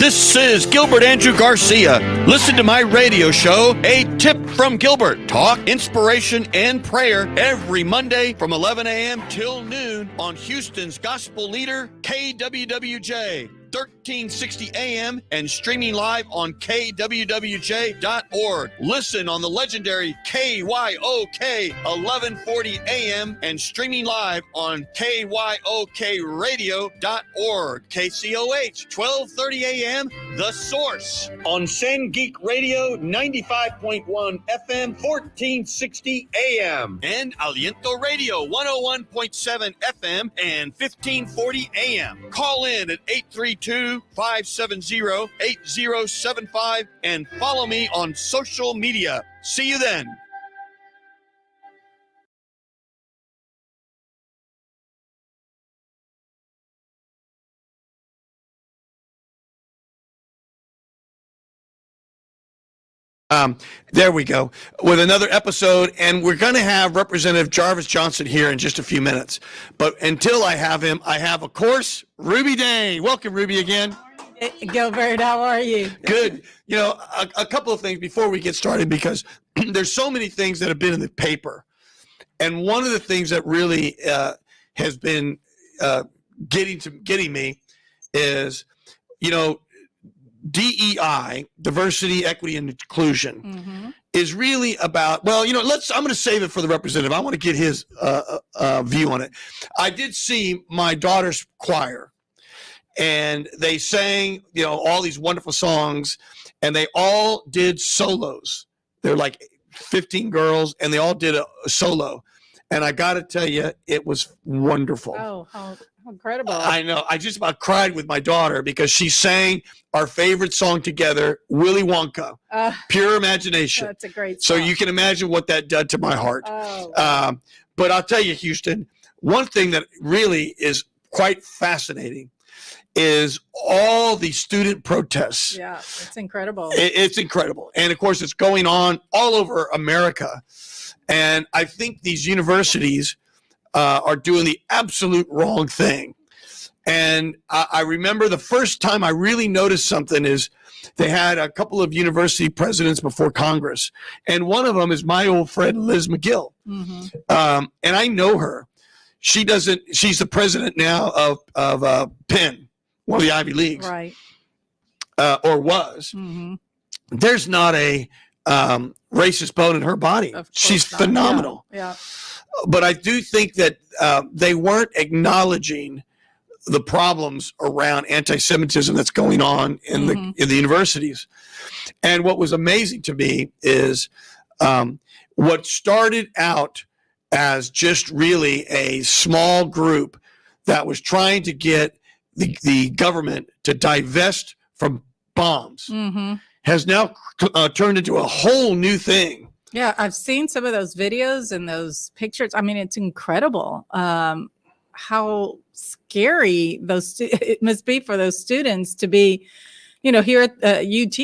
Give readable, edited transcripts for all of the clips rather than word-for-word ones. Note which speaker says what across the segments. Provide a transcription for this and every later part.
Speaker 1: This is Gilbert Andrew Garcia. Listen to my radio show, A Tip from Gilbert. Talk, inspiration, and prayer every Monday from 11 a.m. till noon on Houston's gospel leader, KWWJ. 1360 AM and streaming live on kwwj.org. Listen on the legendary KYOK 1140 AM and streaming live on kyokradio.org. KCOH 1230 AM, The Source on San Geek Radio 95.1 FM 1460 AM and Aliento Radio 101.7 FM and 1540 AM. Call in at 832-570-8075 and follow me on social media. See you then. There we go with another episode, and we're going to have Representative Jarvis Johnson here in just a few minutes. But until I have him, I have, of course, Ruby Day. Welcome, Ruby, again.
Speaker 2: Gilbert, how are you?
Speaker 1: Good. You know, a couple of things before we get started, because there's so many things that have been in the paper. And one of the things that really has been getting me is, you know, DEI, diversity, equity, and inclusion, is really about, well, you know, I'm going to save it for the representative. I want to get his view on it. I did see my daughter's choir, and they sang, you know, all these wonderful songs, and they all did solos. They're like 15 girls, and they all did a solo. And I got to tell you, it was wonderful.
Speaker 2: Oh, how incredible.
Speaker 1: I know. I just about cried with my daughter because she sang our favorite song together, Willy Wonka, Pure Imagination.
Speaker 2: That's a great song.
Speaker 1: So you can imagine what that did to my heart.
Speaker 2: Oh.
Speaker 1: But I'll tell you, Houston, one thing that really is quite fascinating is all the student protests.
Speaker 2: Yeah, it's incredible.
Speaker 1: It's incredible. And of course, it's going on all over America. And I think these universities are doing the absolute wrong thing. And I remember the first time I really noticed something is they had a couple of university presidents before Congress. And one of them is my old friend, Liz McGill. And I know her. She's the president now of Penn, one of the Ivy Leagues.
Speaker 2: Right.
Speaker 1: Or was. There's not a racist bone in her body. She's phenomenal.
Speaker 2: Yeah.
Speaker 1: But I do think that they weren't acknowledging the problems around anti-Semitism that's going on in the universities. And what was amazing to me is what started out as just really a small group that was trying to get the government to divest from bombs has now turned into a whole new thing.
Speaker 2: Yeah, I've seen some of those videos and those pictures. I mean, it's incredible how scary it must be for those students to be, you know, here at UT.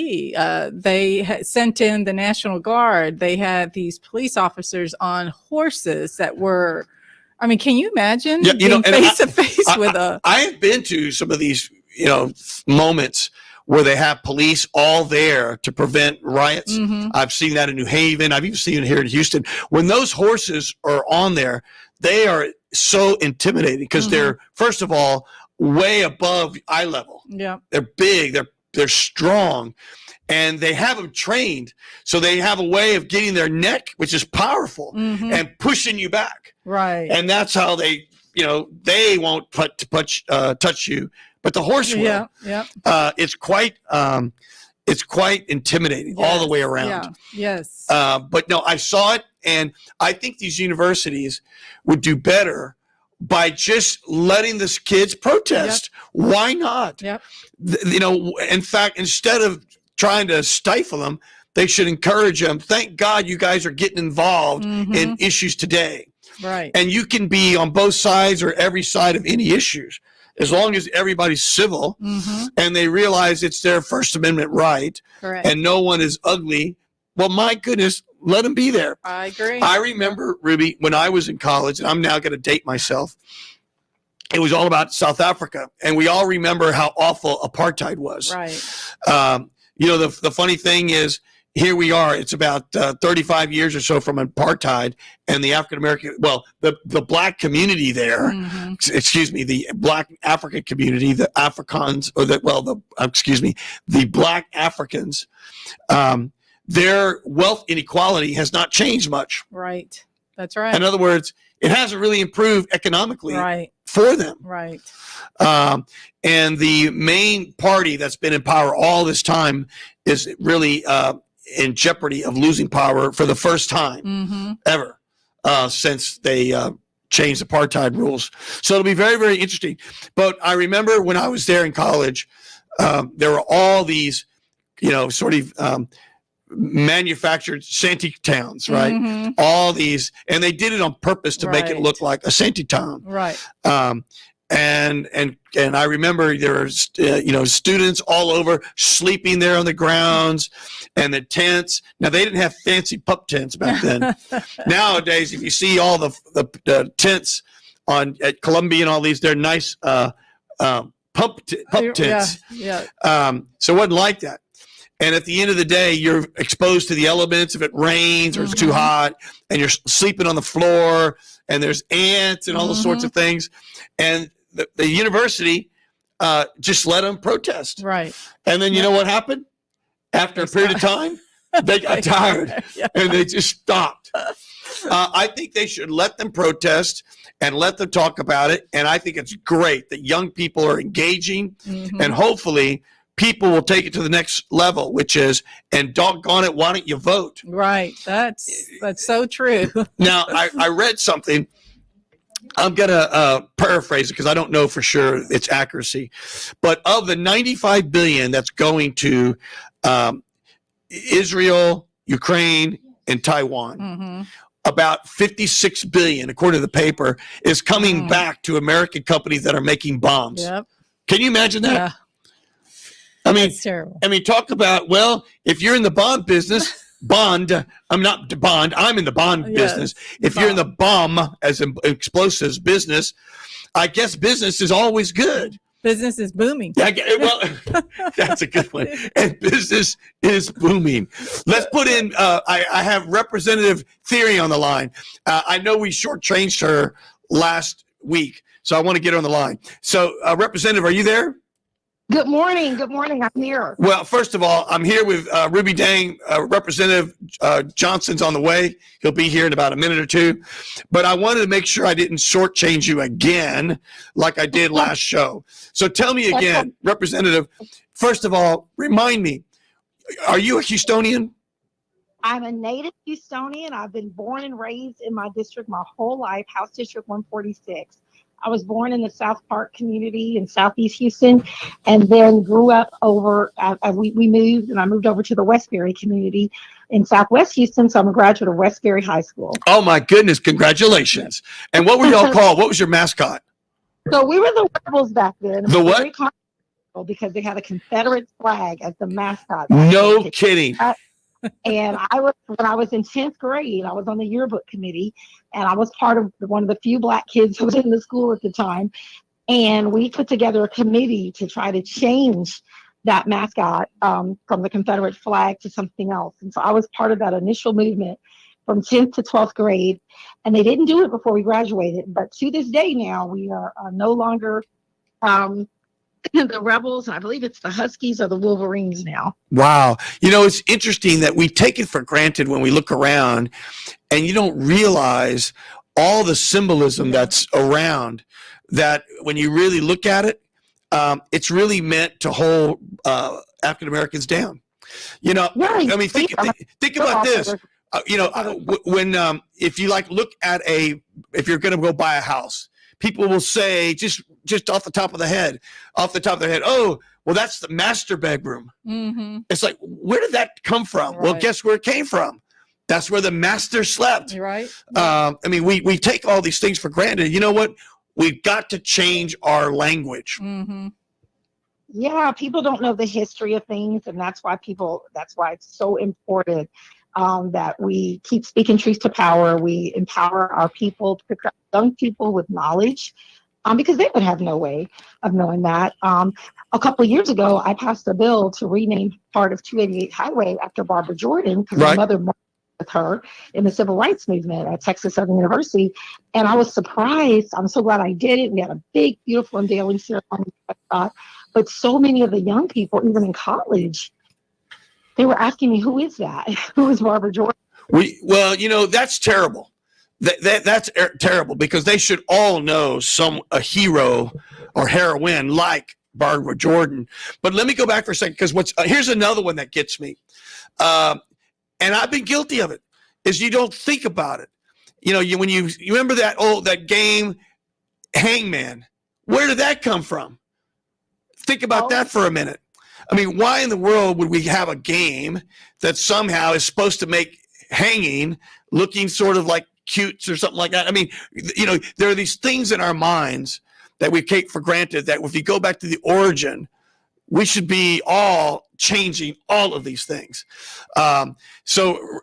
Speaker 2: They sent in the National Guard. They had these police officers on horses that were, I mean, can you imagine being face to face with a...
Speaker 1: I have been to some of these, you know, moments where they have police all there to prevent riots. I've seen that in New Haven. I've even seen it here in Houston. When those horses are on there, they are so intimidating because they're, first of all, way above eye level.
Speaker 2: Yeah.
Speaker 1: They're big, they're strong, and they have them trained. So they have a way of getting their neck, which is powerful, and pushing you back.
Speaker 2: Right.
Speaker 1: And that's how they, you know, they won't touch you, but the horse will.
Speaker 2: Yeah.
Speaker 1: It's quite intimidating all the way around.
Speaker 2: Yeah. Yes.
Speaker 1: But no, I saw it, and I think these universities would do better by just letting the kids protest. Why not?
Speaker 2: Yep.
Speaker 1: You know, in fact, instead of trying to stifle them, they should encourage them. Thank God you guys are getting involved in issues today.
Speaker 2: Right.
Speaker 1: And you can be on both sides or every side of any issues, as long as everybody's civil and they realize it's their First Amendment right.
Speaker 2: Correct.
Speaker 1: And no one is ugly. Well, my goodness, let them be there.
Speaker 2: I agree.
Speaker 1: I remember, Ruby, when I was in college, and I'm now going to date myself, it was all about South Africa. And we all remember how awful apartheid was.
Speaker 2: Right.
Speaker 1: The funny thing is, here we are. It's about 35 years or so from apartheid, and the African American, the black community there, the black African community, the Africans, the black Africans, their wealth inequality has not changed much.
Speaker 2: Right. That's right.
Speaker 1: In other words, it hasn't really improved economically for them.
Speaker 2: Right.
Speaker 1: And the main party that's been in power all this time is really in jeopardy of losing power for the first time ever since they changed apartheid rules. So it'll be very, very interesting. But I remember when I was there in college, there were all these, manufactured shanty towns, right? All these, and they did it on purpose to make it look like a shanty town.
Speaker 2: Right.
Speaker 1: And I remember there were students all over sleeping there on the grounds and the tents. Now they didn't have fancy pup tents back then. Nowadays, if you see all the tents at Columbia and all these, they're nice pup tents.
Speaker 2: Yeah.
Speaker 1: So it wasn't like that. And at the end of the day, you're exposed to the elements if it rains or it's too hot, and you're sleeping on the floor, and there's ants and all those sorts of things. And the university just let them protest.
Speaker 2: Right.
Speaker 1: And then you know what happened? After a period of time, they got tired and they just stopped. I think they should let them protest and let them talk about it. And I think it's great that young people are engaging, and hopefully people will take it to the next level, which is, and doggone it, why don't you vote?
Speaker 2: Right. That's so true.
Speaker 1: Now, I read something. I'm going to paraphrase it because I don't know for sure its accuracy. But of the $95 billion that's going to Israel, Ukraine, and Taiwan, about $56 billion, according to the paper, is coming back to American companies that are making bombs.
Speaker 2: Yep.
Speaker 1: Can you imagine that?
Speaker 2: Yeah.
Speaker 1: I mean,
Speaker 2: That's terrible.
Speaker 1: Talk about, if you're in the bond business, I'm in the bond business. If you're in the bomb, as in explosives business, I guess business is always good.
Speaker 2: Business is booming.
Speaker 1: Well, that's a good one. And business is booming. Let's put in, I have Representative Theory on the line. I know we shortchanged her last week, so I want to get her on the line. So, Representative, are you there?
Speaker 3: Good morning. Good morning. I'm here.
Speaker 1: Well, first of all, I'm here with Ruby Dang. Representative Johnson's on the way. He'll be here in about a minute or two. But I wanted to make sure I didn't shortchange you again like I did last show. So tell me again, Representative, first of all, remind me, are you a Houstonian?
Speaker 3: I'm a native Houstonian. I've been born and raised in my district my whole life, House District 146. I was born in the South Park community in Southeast Houston, and then grew up over, we moved, and I moved over to the Westbury community in Southwest Houston, so I'm a graduate of Westbury High School.
Speaker 1: Oh my goodness, congratulations. And what were y'all called? What was your mascot?
Speaker 3: So we were the Rebels back then.
Speaker 1: The what?
Speaker 3: Very controversial because they had a Confederate flag as the mascot.
Speaker 1: No kidding.
Speaker 3: And when I was in 10th grade, I was on the yearbook committee, and I was part of one of the few black kids who was in the school at the time. And we put together a committee to try to change that mascot from the Confederate flag to something else. And so I was part of that initial movement from 10th to 12th grade. And they didn't do it before we graduated. But to this day now, we are no longer the Rebels, and I believe it's the Huskies or the Wolverines now.
Speaker 1: Wow. It's interesting that we take it for granted when we look around, and you don't realize all the symbolism that's around, that when you really look at it, it's really meant to hold African Americans down. Think about this. When if you look at if you're going to go buy a house, people will say just off the top of their head, oh, well, that's the master bedroom. It's like, where did that come from? Right. Well, guess where it came from? That's where the master slept.
Speaker 2: Right.
Speaker 1: We take all these things for granted. You know what? We've got to change our language.
Speaker 3: Yeah, people don't know the history of things, and that's why it's so important that we keep speaking truth to power. We empower our people, young people with knowledge, because they would have no way of knowing that. A couple of years ago, I passed a bill to rename part of 288 Highway after Barbara Jordan because my
Speaker 1: Right.
Speaker 3: mother marched with her in the civil rights movement at Texas Southern University. And I was surprised. I'm so glad I did it. We had a big, beautiful unveiling ceremony. But so many of the young people, even in college, they were asking me, who is that? Who is Barbara Jordan?
Speaker 1: Well, that's terrible. That's terrible because they should all know a hero or heroine like Barbara Jordan. But let me go back for a second because here's another one that gets me, and I've been guilty of it. Is you don't think about it. When you remember that game, Hangman. Where did that come from? Think about that for a minute. I mean, why in the world would we have a game that somehow is supposed to make hanging looking sort of like cute or something like that? I mean, there are these things in our minds that we take for granted that if you go back to the origin, we should be all changing all of these things.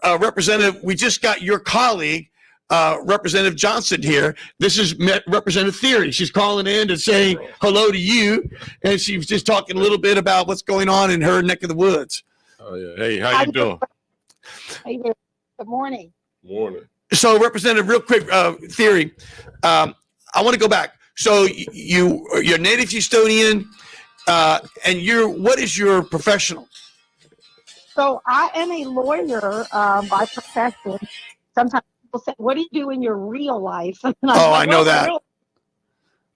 Speaker 1: Representative, we just got your colleague, Representative Johnson here. This is Representative Theory. She's calling in to say hello to you, and she was just talking a little bit about what's going on in her neck of the woods.
Speaker 4: Oh yeah. Hey, how you doing?
Speaker 3: Hey there. Good morning.
Speaker 4: Morning.
Speaker 1: So, Representative, real quick, Theory, I want to go back. So, you're native Houstonian, and what is your professional?
Speaker 3: So I am a lawyer by profession. Sometimes people say, what do you do in your real life?
Speaker 1: I know that.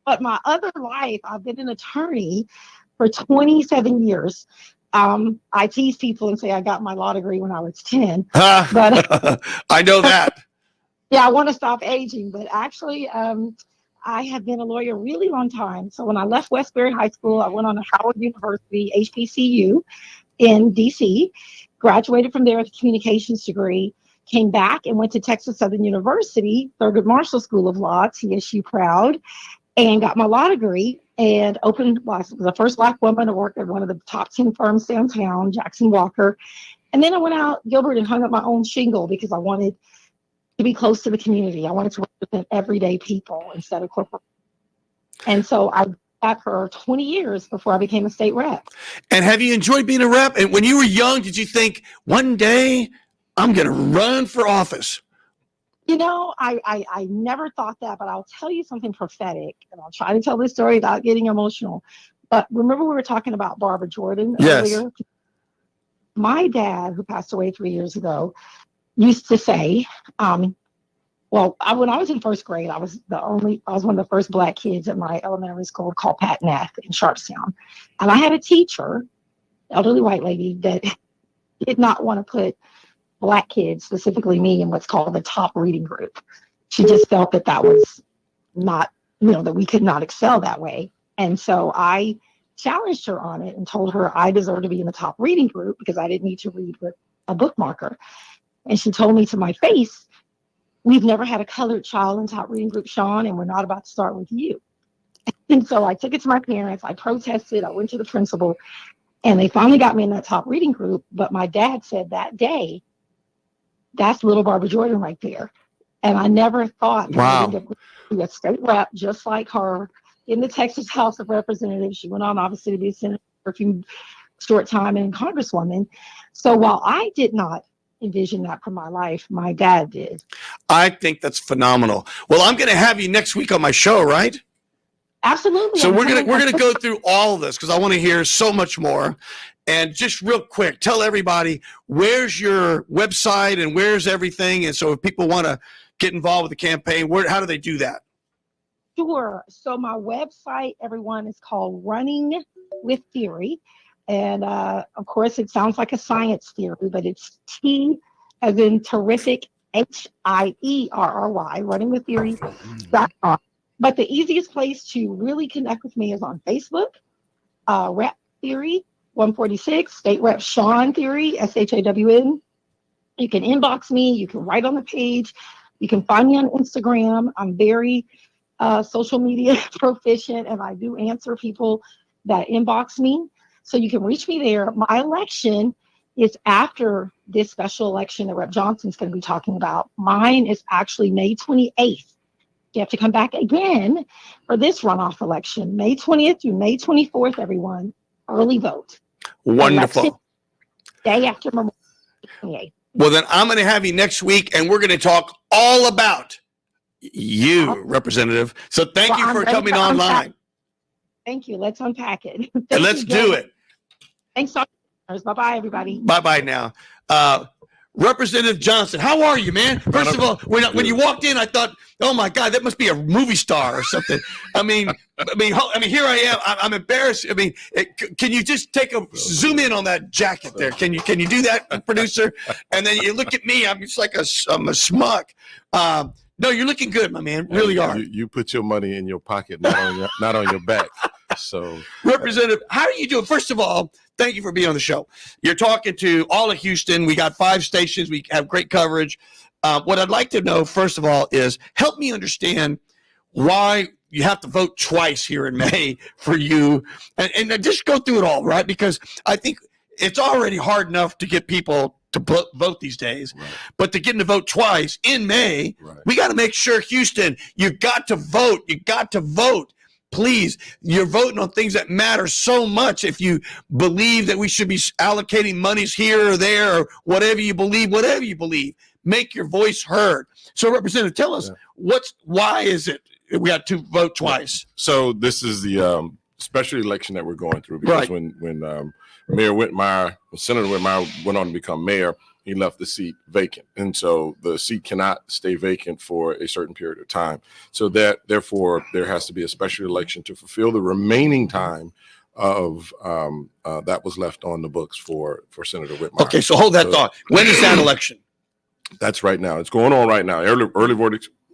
Speaker 3: But my other life, I've been an attorney for 27 years. I tease people and say I got my law degree when I was 10. But
Speaker 1: I know that.
Speaker 3: Yeah, I want to stop aging. But actually, I have been a lawyer a really long time. So when I left Westbury High School, I went on to Howard University, HBCU in DC, graduated from there with a communications degree, came back and went to Texas Southern University, Thurgood Marshall School of Law, TSU proud, and got my law degree and was the first Black woman to work at one of the top 10 firms downtown, Jackson Walker. And then I went out, Gilbert, and hung up my own shingle because I wanted to be close to the community. I wanted to represent everyday people instead of corporate. And so I that for 20 years before I became a state rep.
Speaker 1: And have you enjoyed being a rep? And when you were young, did you think one day I'm going to run for office?
Speaker 3: I never thought that, but I'll tell you something prophetic, and I'll try to tell this story without getting emotional. But remember we were talking about Barbara Jordan earlier? My dad, who passed away 3 years ago, used to say, when I was in first grade, I was one of the first Black kids at my elementary school called Pat Neff in Sharpstown. And I had a teacher, elderly white lady, that did not want to put Black kids, specifically me, in what's called the top reading group. She just felt that was not, that we could not excel that way. And so I challenged her on it and told her I deserved to be in the top reading group because I didn't need to read with a bookmarker. And she told me to my face, we've never had a colored child in top reading group, Sean, and we're not about to start with you. And so I took it to my parents. I protested. I went to the principal, and they finally got me in that top reading group. But my dad said that day, that's little Barbara Jordan right there. And I never thought that I'd end up being a state rep just like her in the Texas House of Representatives. She went on, obviously, to be a senator for a few short time and Congresswoman. So while I did not envision that for my life, my dad did.
Speaker 1: I think that's phenomenal. Well, I'm going to have you next week on my show, right?
Speaker 3: Absolutely.
Speaker 1: So we're gonna go through all of this because I want to hear so much more. And just real quick, tell everybody where's your website and where's everything. And so if people want to get involved with the campaign, how do they do that?
Speaker 3: Sure. So my website, everyone, is called Running with Theory. And of course, it sounds like a science theory, but it's T as in terrific, HIERRY, runningwiththeory.com. But the easiest place to really connect with me is on Facebook, Rep Theory 146, State Rep Sean Theory, SHAWN. You can inbox me. You can write on the page. You can find me on Instagram. I'm very social media proficient, and I do answer people that inbox me. So you can reach me there. My election is after this special election that Rep Johnson's going to be talking about. Mine is actually May 28th. You have to come back again for this runoff election, May 20th through May 24th, everyone. Early vote.
Speaker 1: Wonderful.
Speaker 3: Election day after Memorial Day 28th.
Speaker 1: Well, then I'm going to have you next week, and we're going to talk all about you, Representative. So thank you for coming online.
Speaker 3: Thank you. Let's unpack it.
Speaker 1: And let's do it.
Speaker 3: Thanks, so much. Bye-bye, everybody.
Speaker 1: Bye-bye now. Representative Johnson, how are you, man? First of all, when you walked in, I thought, oh my God, that must be a movie star or something. I mean, here I am. I'm embarrassed. I mean, can you just zoom in on that jacket there? Can you do that, producer? And then you look at me. I'm just like I'm a schmuck. No, you're looking good, my man. Really are.
Speaker 4: You put your money in your pocket, not on your back. So,
Speaker 1: Representative, how are you doing? First of all, thank you for being on the show. You're talking to all of Houston. We got 5 stations. We have great coverage. What I'd like to know, first of all, is help me understand why you have to vote twice here in May for you. And just go through it all, right? Because I think it's already hard enough to get people to vote these days.
Speaker 4: Right.
Speaker 1: But to get them to vote twice in May, we got to make sure, Houston, you got to vote. You got to vote. Please, you're voting on things that matter so much. If you believe that we should be allocating monies here or there or whatever you believe, make your voice heard. So, Representative, tell us why is it we got to vote twice?
Speaker 4: So this is the special election that we're going through because when Senator Whitmire went on to become mayor, he left the seat vacant. And so the seat cannot stay vacant for a certain period of time. So therefore, there has to be a special election to fulfill the remaining time of that was left on the books for Senator Whitmire.
Speaker 1: Okay, so hold that thought. When is that election?
Speaker 4: That's right now. It's going on right now. Early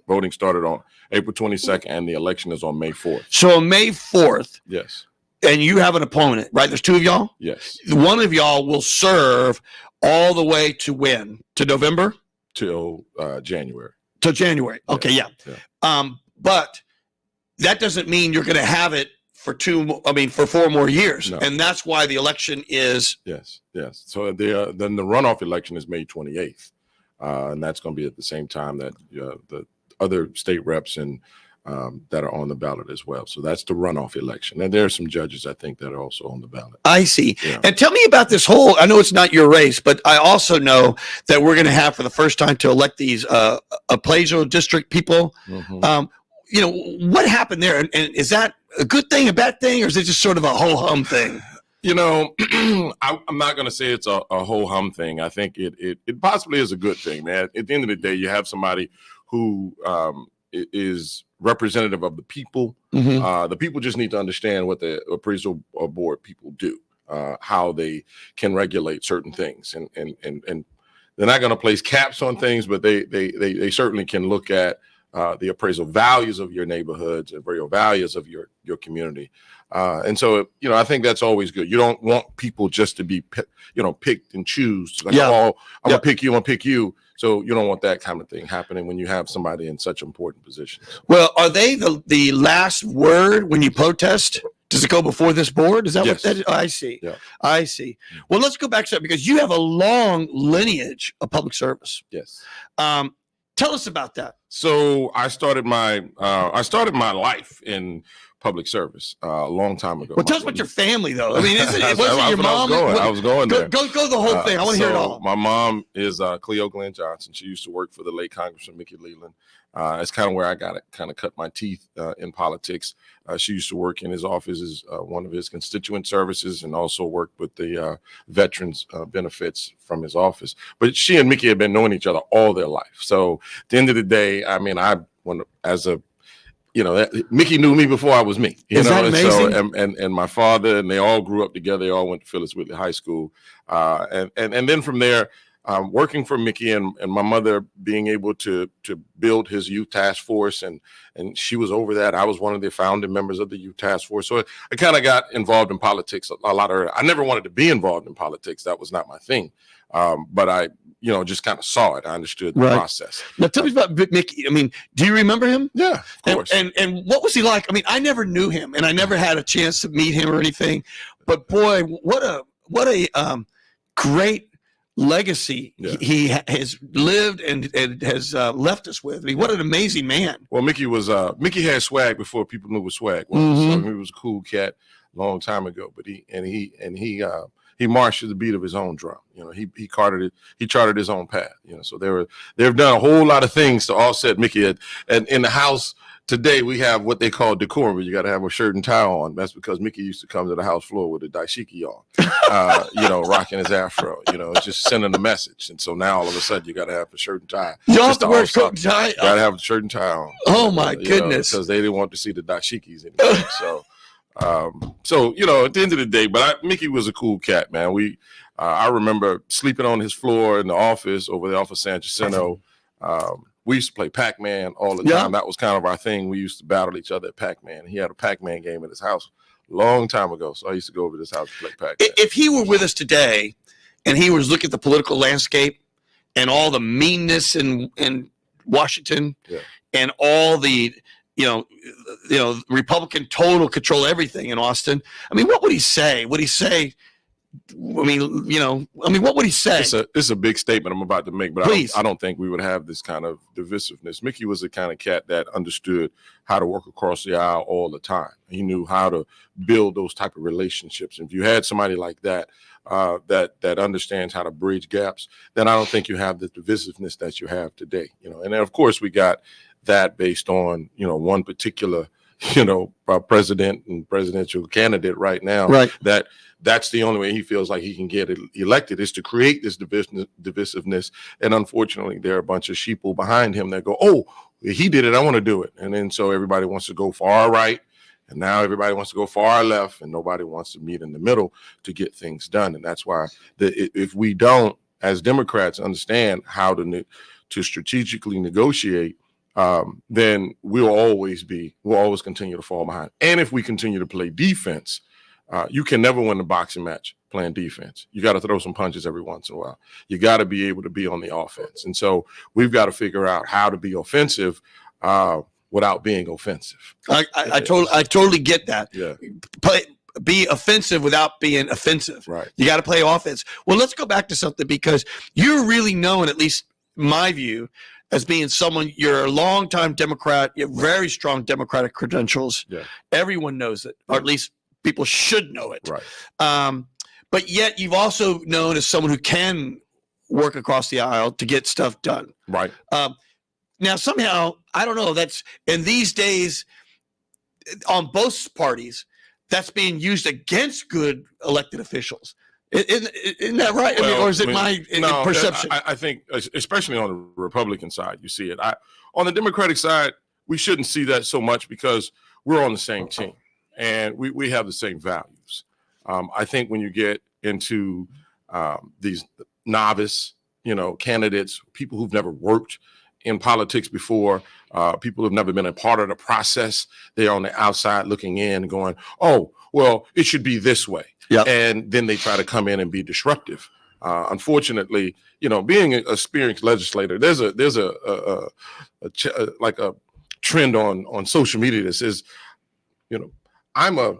Speaker 4: voting started on April 22nd, and the election is on May 4th.
Speaker 1: So on May 4th.
Speaker 4: Yes.
Speaker 1: And you have an opponent, right? There's 2 of y'all?
Speaker 4: Yes.
Speaker 1: One of y'all will serve all the way to when? To November?
Speaker 4: Till January.
Speaker 1: Till January. Okay, yeah. But that doesn't mean you're going to have it for 4 more years. No. And that's why the election is.
Speaker 4: Yes. So then the runoff election is May 28th. And that's going to be at the same time that the other state reps and that are on the ballot as well. So that's the runoff election. And there are some judges, I think, that are also on the ballot.
Speaker 1: I see. Yeah. And tell me about this whole, I know it's not your race, but I also know that we're going to have for the first time to elect these appraisal district people. Mm-hmm. What happened there? And is that a good thing, a bad thing, or is it just sort of a ho-hum thing?
Speaker 4: I'm not going to say it's a ho-hum thing. I think it possibly is a good thing, man. At the end of the day, you have somebody who is representative of the people. Mm-hmm. The people just need to understand what the appraisal board people do, how they can regulate certain things, and they're not going to place caps on things, but they certainly can look at the appraisal values of your neighborhoods and appraisal values of your community. And so, I think that's always good. You don't want people just to be, picked and choose. Like, I'm going to pick you, I'm going to pick you. So you don't want that kind of thing happening when you have somebody in such important positions.
Speaker 1: Well, are they the last word when you protest? Does it go before this board? Is that what that is? Oh, I see. Yeah. I see. Well, let's go back to that because you have a long lineage of public service.
Speaker 4: Yes.
Speaker 1: Tell us about that.
Speaker 4: So I started my life in public service a long time ago.
Speaker 1: Well, tell us about your family, though. I mean, it wasn't your mom.
Speaker 4: I was going there.
Speaker 1: Go the whole thing. I want to hear it all.
Speaker 4: My mom is Cleo Glenn Johnson. She used to work for the late Congressman Mickey Leland. It's kind of where I cut my teeth in politics. She used to work in his office as one of his constituent services and also worked with the veterans benefits from his office. But she and Mickey had been knowing each other all their life. So at the end of the day, I mean, Mickey knew me before I was me.
Speaker 1: Is that amazing?
Speaker 4: So, and my father, and they all grew up together. They all went to Phyllis Whitley High School. And then from there, working for Mickey and my mother being able to build his youth task force, and she was over that. I was one of the founding members of the youth task force. So I kind of got involved in politics a lot earlier. I never wanted to be involved in politics. That was not my thing. But I, just kind of saw it. I understood the process.
Speaker 1: Now tell me about Mickey. I mean, do you remember him?
Speaker 4: Yeah, of course.
Speaker 1: And what was he like? I mean, I never knew him and I never had a chance to meet him or anything, but boy, what a great legacy
Speaker 4: Yeah.
Speaker 1: he has lived and has left us with. I mean, what an amazing man.
Speaker 4: Well, Mickey had swag before people knew what swag was.
Speaker 1: Mhm.
Speaker 4: So he was a cool cat a long time ago. But he marched to the beat of his own drum. You know, he charted his own path. You know, so they've done a whole lot of things to offset Mickey. And in the house today, we have what they call decorum. You got to have a shirt and tie on. That's because Mickey used to come to the house floor with a dashiki on, you know, rocking his afro. You know, just sending a message. And so now all of a sudden, you got to have a shirt and tie.
Speaker 1: You don't have
Speaker 4: just
Speaker 1: to wear a
Speaker 4: offset.
Speaker 1: coat and tie.
Speaker 4: Got to have a shirt and tie on.
Speaker 1: Oh my goodness!
Speaker 4: Because they didn't want to see the dashikis anymore. So you know, at the end of the day, but Mickey was a cool cat, man. I remember sleeping on his floor in the office over there off of San Jacinto. We used to play Pac-Man all the time. That was kind of our thing. We used to battle each other at Pac-Man. He had a Pac-Man game at his house a long time ago. So I used to go over to his house to play Pac-Man.
Speaker 1: If he were with us today and he was looking at the political landscape and all the meanness in Washington and all the, you know, Republican total control everything in Austin, I mean, what would he say? Would he say, what would he say?
Speaker 4: It's a big statement I'm about to make, but I don't think we would have this kind of divisiveness. Mickey was the kind of cat that understood how to work across the aisle all the time. He knew how to build those type of relationships. If you had somebody like that, that understands how to bridge gaps, then I don't think you have the divisiveness that you have today. You know, and then of course we got that based on, you know, one particular, you know, president and presidential candidate right now.
Speaker 1: Right.
Speaker 4: That's the only way he feels like he can get elected is to create this divisiveness. And unfortunately, there are a bunch of sheeple behind him that go, oh, he did it, I want to do it. And then so everybody wants to go far right. And now everybody wants to go far left and nobody wants to meet in the middle to get things done. And that's why if we don't, as Democrats, understand how to strategically negotiate, then we'll always continue to fall behind. And if we continue to play defense, you can never win a boxing match playing defense. You got to throw some punches every once in a while. You got to be able to be on the offense. And so we've got to figure out how to be offensive without being offensive.
Speaker 1: I totally get that.
Speaker 4: Yeah.
Speaker 1: Be offensive without being offensive.
Speaker 4: Right.
Speaker 1: You got to play offense. Well, let's go back to something because you're really known, at least my view, as being someone, you're a longtime Democrat, you have very strong Democratic credentials.
Speaker 4: Yeah.
Speaker 1: Everyone knows it, or at least people should know it.
Speaker 4: Right.
Speaker 1: But yet you've also known as someone who can work across the aisle to get stuff done.
Speaker 4: Right.
Speaker 1: Now, somehow, I don't know, that's in these days on both parties, that's being used against good elected officials. Isn't that right?
Speaker 4: Well,
Speaker 1: I mean, or is it my perception?
Speaker 4: I think, especially on the Republican side, you see it. On the Democratic side, we shouldn't see that so much because we're on the same team and we have the same values. I think when you get into these novice, candidates, people who've never worked in politics before, people who've never been a part of the process, they're on the outside looking in and going, oh, well, it should be this way.
Speaker 1: Yep.
Speaker 4: And then they try to come in and be disruptive. Unfortunately, being an experienced legislator, there's a trend on social media that says, I'm a,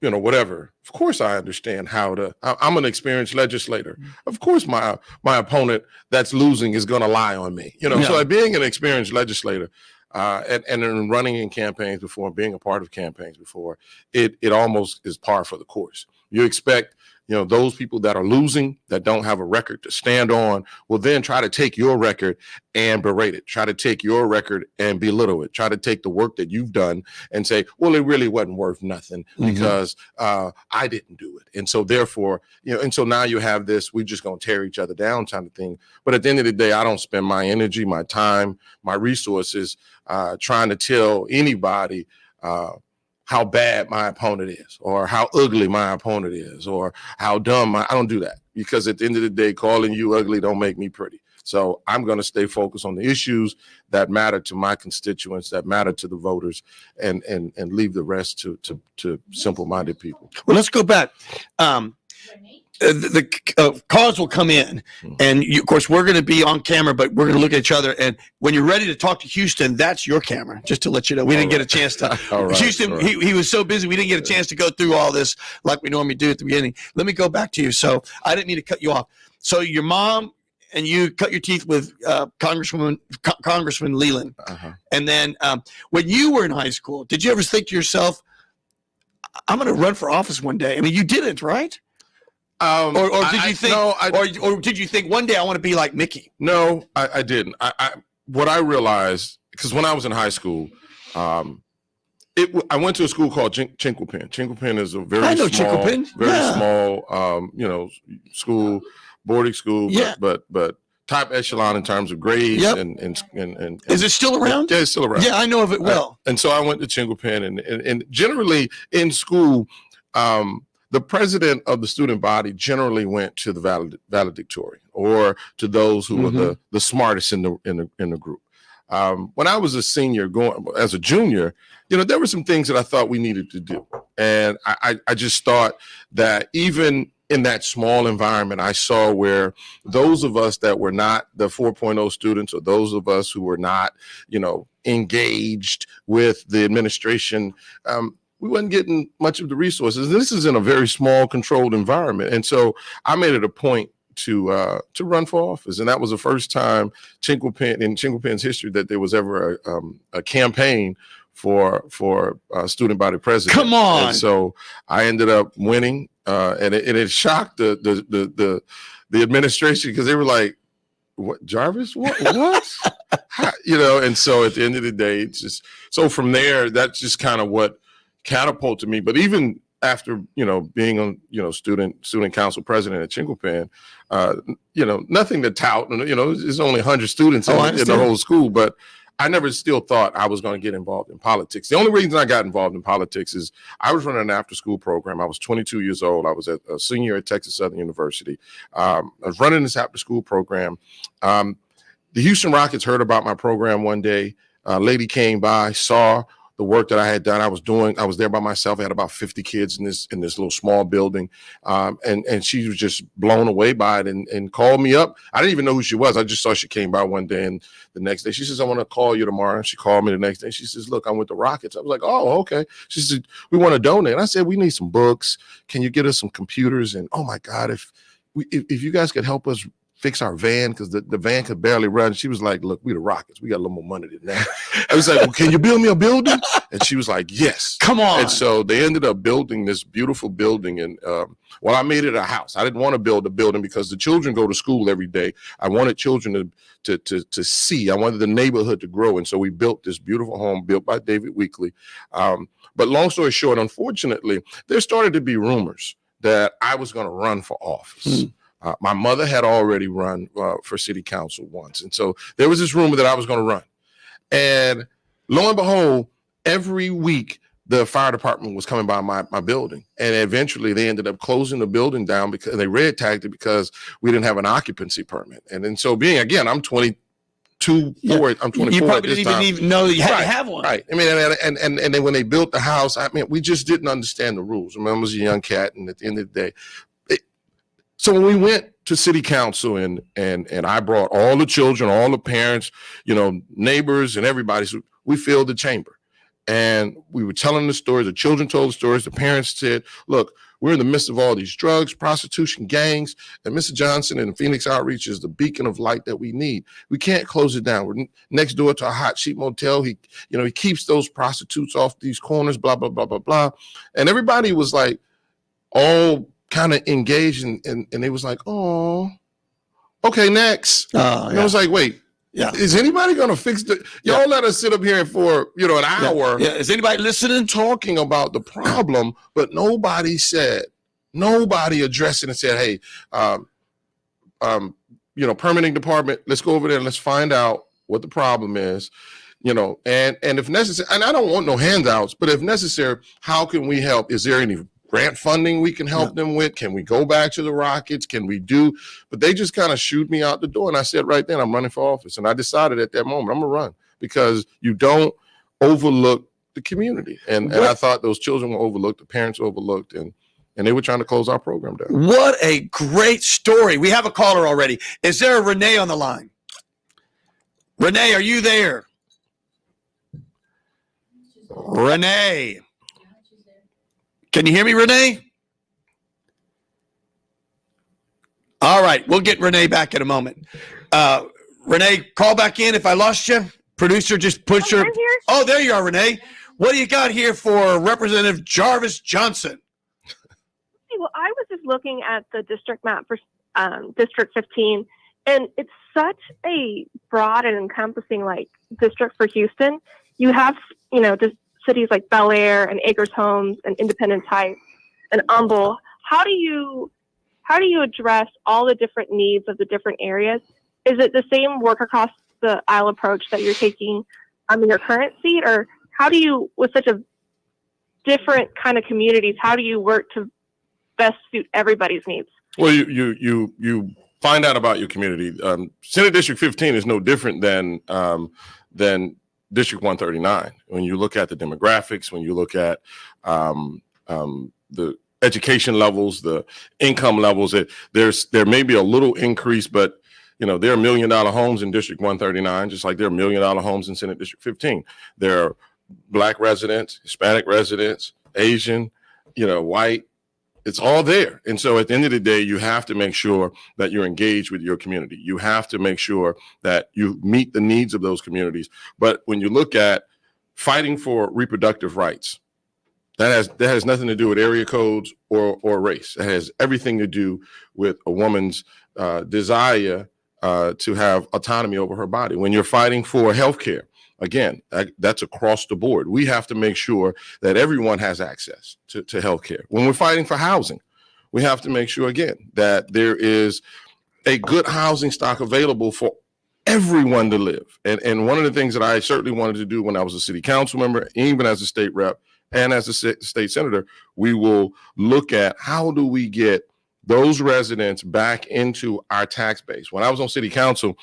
Speaker 4: whatever. Of course, I understand I'm an experienced legislator. Of course, my opponent that's losing is going to lie on me. So being an experienced legislator, and in running in campaigns before, being a part of campaigns before, it almost is par for the course. You expect, those people that are losing, that don't have a record to stand on, will then try to take your record and berate it, try to take your record and belittle it, try to take the work that you've done and say, well, it really wasn't worth nothing because I didn't do it. And so therefore, and so now you have this, we're just going to tear each other down kind of thing. But at the end of the day, I don't spend my energy, my time, my resources trying to tell anybody how bad my opponent is or how ugly my opponent is or how dumb I don't do that, because at the end of the day, calling you ugly don't make me pretty. So I'm going to stay focused on the issues that matter to my constituents, that matter to the voters, and leave the rest to simple-minded people.
Speaker 1: Well, let's go back. the cars will come in, and of course we're going to be on camera, but we're going to look at each other. And when you're ready to talk to Houston, that's your camera. Just to let you know, we didn't get a chance to. Houston, he was so busy, we didn't get a chance to go through all this like we normally do at the beginning. Let me go back to you. So I didn't mean to cut you off. So your mom and you cut your teeth with Congressman Leland, and then when you were in high school, did you ever think to yourself, "I'm going to run for office one day"? I mean, you didn't, right? Or did you think? No, or did you think one day I want to be like Mickey?
Speaker 4: No, I didn't. What I realized, because when I was in high school, I went to a school called Chinquapin. Chinquapin is a very small, school, boarding school, but top echelon in terms of grades and
Speaker 1: is it still around?
Speaker 4: Yeah, it's still around.
Speaker 1: Yeah, I know of it well.
Speaker 4: And so I went to Chinquapin, and generally in school, the president of the student body generally went to the valedictorian or to those who were the smartest in the group. When I was a senior, as a junior, there were some things that I thought we needed to do, and I just thought that even in that small environment, I saw where those of us that were not the 4.0 students, or those of us who were not, engaged with the administration, we wasn't getting much of the resources. This is in a very small, controlled environment. And so I made it a point to run for office. And that was the first time in Chinquapin's history that there was ever a campaign for student body president.
Speaker 1: Come on.
Speaker 4: And so I ended up winning, and it shocked the administration, because they were like, "What, Jarvis? What?" And so at the end of the day, it's just, so from there, that's just kind of what catapulted me. But even after, being on, student council president at Chinquapin, nothing to tout, there's only 100 students in the whole school, but I never still thought I was going to get involved in politics. The only reason I got involved in politics is I was running an after-school program. I was 22 years old. I was a senior at Texas Southern University. I was running this after-school program. The Houston Rockets heard about my program one day. A lady came by, saw the work that I had done. I was there by myself. I had about 50 kids in this little small building. And she was just blown away by it and called me up. I didn't even know who she was. I just saw she came by one day, and the next day she says, "I want to call you tomorrow." And she called me the next day. She says, "Look, I'm with the Rockets." I was like, "Oh, okay." She said, "We want to donate." And I said, "We need some books. Can you get us some computers? And oh my God, if you guys could help us fix our van, because the van could barely run." She was like, "Look, we the Rockets. We got a little more money than that." I was like, "Well, can you build me a building?" And she was like, "Yes."
Speaker 1: Come on.
Speaker 4: And so they ended up building this beautiful building. And I made it a house. I didn't want to build a building because the children go to school every day. I wanted children to see. I wanted the neighborhood to grow. And so we built this beautiful home built by David Weekley. But long story short, unfortunately, there started to be rumors that I was going to run for office. My mother had already run for city council once. And so there was this rumor that I was going to run. And lo and behold, every week, the fire department was coming by my building. And eventually they ended up closing the building down because they red tagged it because we didn't have an occupancy permit. And then so being, again, I'm 22, I'm 24.
Speaker 1: You probably didn't even know that you had to have one.
Speaker 4: Right. I mean, and then when they built the house, we just didn't understand the rules. I mean, I was a young cat, and at the end of the day, so when we went to city council and I brought all the children, all the parents, neighbors and everybody, so we filled the chamber and we were telling the stories. The children told the stories. The parents said, "Look, we're in the midst of all these drugs, prostitution, gangs, and Mr. Johnson and Phoenix Outreach is the beacon of light that we need. We can't close it down. We're next door to a hot sheet motel. He keeps those prostitutes off these corners, blah, blah, blah, blah, blah." And everybody was like, all kind of engaged, and they was like, "Oh, okay, next." And I was like, "Wait, is anybody gonna fix the? Y'all let us sit up here for an hour?
Speaker 1: Is anybody listening,
Speaker 4: talking about the problem?" But nobody addressed it and said, "Hey, permitting department, let's go over there and let's find out what the problem is." And if necessary, and I don't want no handouts, but if necessary, how can we help? Is there any grant funding we can help them with? Can we go back to the Rockets? Can we do? But they just kind of shooed me out the door. And I said right then, I'm running for office. And I decided at that moment, I'm going to run, because you don't overlook the community. And I thought those children were overlooked, the parents were overlooked. And and they were trying to close our program down.
Speaker 1: What a great story. We have a caller already. Is there a Renee on the line? Renee, are you there? Renee. Can you hear me, Renee? All right, we'll get Renee back in a moment. Renee, call back in if I lost you. Producer, just push her. Oh, there you are, Renee. What do you got here for Representative Jarvis Johnson?
Speaker 5: Well, I was just looking at the district map for District 15, and it's such a broad and encompassing district for Houston. You have, just cities like Bel Air and Acres Homes and Independence Heights and Humble. How do you address all the different needs of the different areas? Is it the same work across the aisle approach that you're taking in your current seat, or how do you, with such a different kind of communities, how do you work to best suit everybody's needs?
Speaker 4: Well, you find out about your community. Senate District 15 is no different than District 139. When you look at the demographics, when you look at the education levels, the income levels, there may be a little increase, but there are $1 million homes in District 139, just like there are $1 million homes in Senate District 15. There are Black residents, Hispanic residents, Asian, white. It's all there. And so at the end of the day, you have to make sure that you're engaged with your community. You have to make sure that you meet the needs of those communities. But when you look at fighting for reproductive rights, that has nothing to do with area codes or race. It has everything to do with a woman's desire to have autonomy over her body. When you're fighting for healthcare, again, that's across the board. We have to make sure that everyone has access to healthcare. When we're fighting for housing, we have to make sure, again, that there is a good housing stock available for everyone to live. And one of the things that I certainly wanted to do when I was a city council member, even as a state rep and as a state senator, we will look at how do we get those residents back into our tax base. When I was on city council,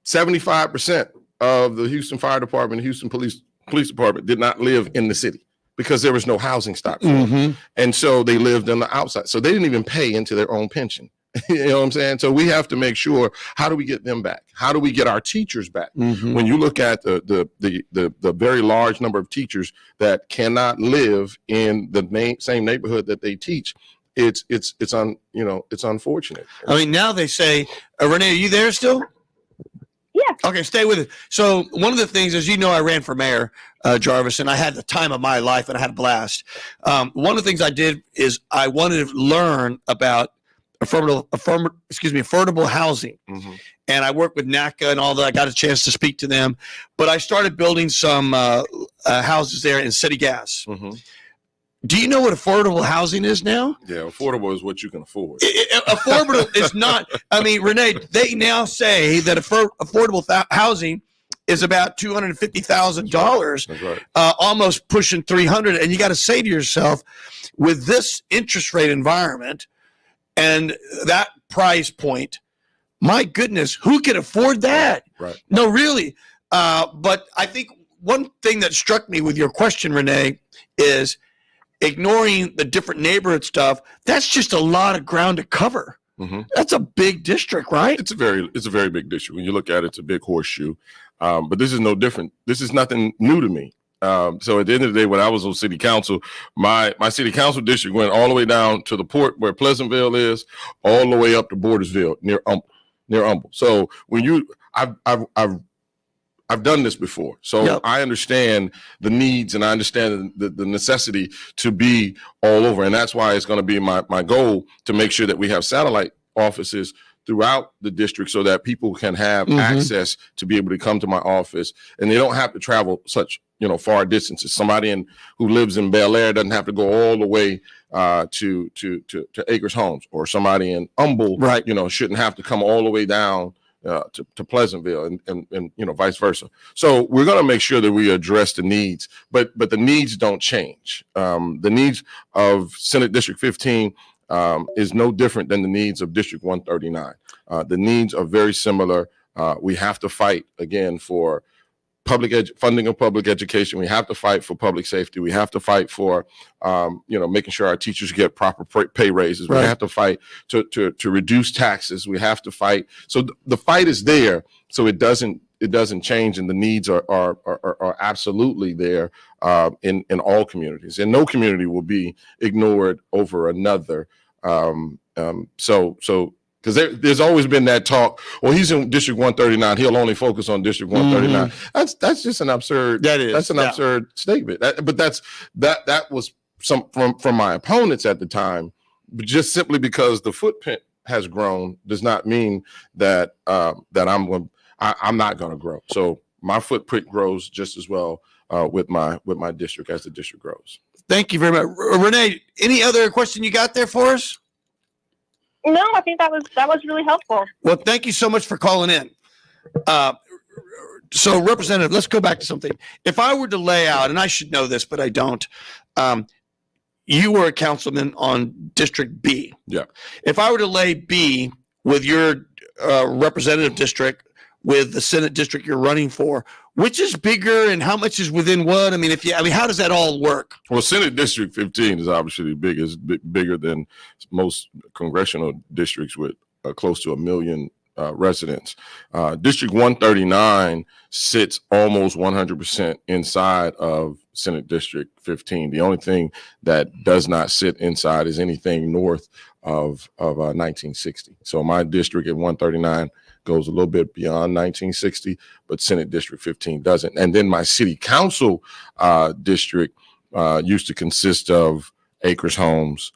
Speaker 4: 75% of the Houston Fire Department, the Houston Police Department did not live in the city because there was no housing stock for them. And so they lived on the outside. So they didn't even pay into their own pension. You know what I'm saying? So we have to make sure, how do we get them back? How do we get our teachers back? When you look at the very large number of teachers that cannot live in the same neighborhood that they teach, it's unfortunate.
Speaker 1: I mean, now they say, Renee, are you there still?
Speaker 5: Yeah.
Speaker 1: Okay, stay with it. So one of the things, as you know, I ran for mayor, Jarvis, and I had the time of my life and I had a blast. One of the things I did is I wanted to learn about affordable housing. And I worked with NACA and all that. I got a chance to speak to them, but I started building some houses there in City Gas. Do you know what affordable housing is now?
Speaker 4: Yeah, affordable is what you can afford.
Speaker 1: Affordable is not. I mean, Renee, they now say that affordable housing is about $250,000,
Speaker 4: That's right.
Speaker 1: Almost pushing 300. And you got to say to yourself, with this interest rate environment and that price point, my goodness, who can afford that?
Speaker 4: Right.
Speaker 1: No, really. But I think one thing that struck me with your question, Renee, is ignoring the different neighborhood stuff. That's just a lot of ground to cover. That's a big district, right?
Speaker 4: It's a very big district. When you look at it, it's a big horseshoe. But this is no different. This is nothing new to me. So at the end of the day, when I was on city council, my city council district went all the way down to the port where Pleasantville is, all the way up to Bordersville near Humble. So when I've done this before, so I understand the needs and I understand the necessity to be all over. And that's why it's going to be my goal to make sure that we have satellite offices throughout the district so that people can have access to be able to come to my office and they don't have to travel such far distances. Somebody who lives in Bel Air doesn't have to go all the way to Acres Homes, or somebody in Humble, right? Shouldn't have to come all the way down to Pleasantville and vice versa. So we're going to make sure that we address the needs, but the needs don't change. The needs of Senate District 15 is no different than the needs of District 139. The needs are very similar. We have to fight again for funding of public education. We have to fight for public safety. We have to fight for, making sure our teachers get proper pay raises. We have to fight to reduce taxes. We have to fight. So the fight is there. So it doesn't change, and the needs are absolutely there in all communities, and no community will be ignored over another. Because there's always been that talk. Well, he's in District 139. He'll only focus on District 139. That's just an absurd. That's an absurd statement. But that was from my opponents at the time. But just simply because the footprint has grown does not mean that I'm not going to grow. So my footprint grows just as well with my district as the district grows.
Speaker 1: Thank you very much, Renee. Any other question you got there for us?
Speaker 5: No, I think that was really helpful.
Speaker 1: Well, thank you so much for calling in. So, Representative, let's go back to something. If I were to lay out, and I should know this, but I don't, you were a councilman on District B.
Speaker 4: Yeah.
Speaker 1: If I were to lay B with your representative district, with the Senate district you're running for, which is bigger and how much is within what? I mean, how does that all work?
Speaker 4: Well, Senate District 15 is obviously bigger than most congressional districts with close to 1 million residents. District 139 sits almost 100% inside of Senate District 15. The only thing that does not sit inside is anything north of 1960. So my district at 139 goes a little bit beyond 1960, but Senate District 15 doesn't. And then my city council district used to consist of Acres Homes,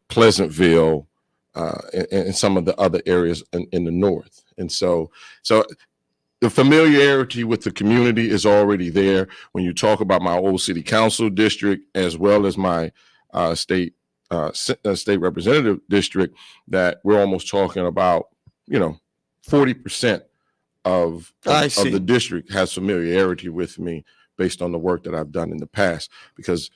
Speaker 4: Pleasantville, and some of the other areas in the north. And so the familiarity with the community is already there. When you talk about my old city council district, as well as my state representative district, that we're almost talking about, 40% of the district has familiarity with me based on the work that I've done in the past. Because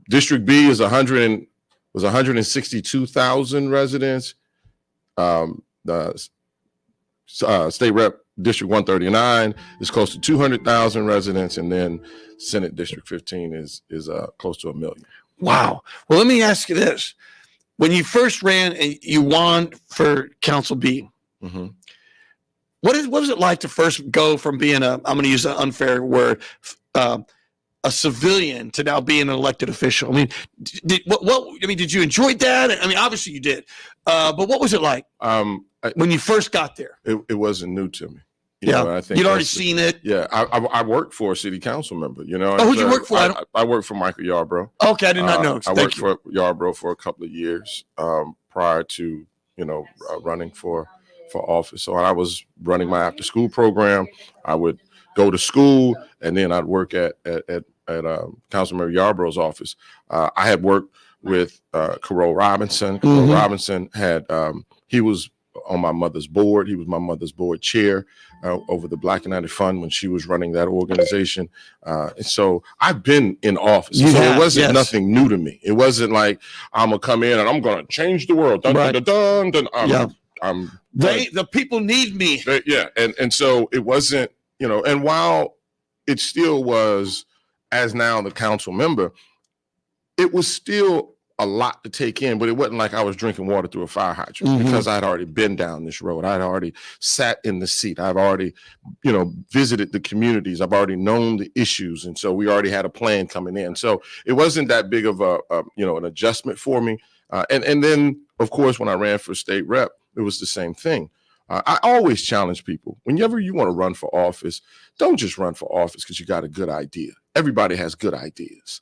Speaker 4: District B is 162,000 residents. The State Rep District 139 is close to 200,000 residents, and then Senate District 15 is close to 1 million.
Speaker 1: Wow. Well, let me ask you this. When you first ran and you won for Council B, what was it like to first go from being I'm going to use an unfair word, a civilian, to now being an elected official? I mean, did you enjoy that? I mean, obviously you did, but what was it like when you first got there?
Speaker 4: It wasn't new to me.
Speaker 1: I think you'd already seen it.
Speaker 4: Yeah, I worked for a city council member.
Speaker 1: Oh, who'd you work for?
Speaker 4: I worked for Michael Yarbrough.
Speaker 1: Okay, I did not know.
Speaker 4: I worked for Yarbrough for a couple of years prior to running for office. So I was running my after school program. I would go to school, and then I'd work at Councilmember Yarbrough's office. I had worked with Carol Robinson. Carol Robinson he was on my mother's board. He was my mother's board chair over the Black United Fund when she was running that organization. And so I've been in office. It wasn't nothing new to me. It wasn't like I'm going to come in and I'm going to change the world. Dun, dun, dun, dun, dun.
Speaker 1: The people need me.
Speaker 4: And so it wasn't, and while it still was, as now the council member, it was still a lot to take in, but it wasn't like I was drinking water through a fire hydrant because I'd already been down this road. I'd already sat in the seat. I've already, visited the communities. I've already known the issues. And so we already had a plan coming in. So it wasn't that big of an adjustment for me. And then, of course, when I ran for state rep, it was the same thing. I always challenge people, whenever you want to run for office, don't just run for office because you got a good idea. Everybody has good ideas.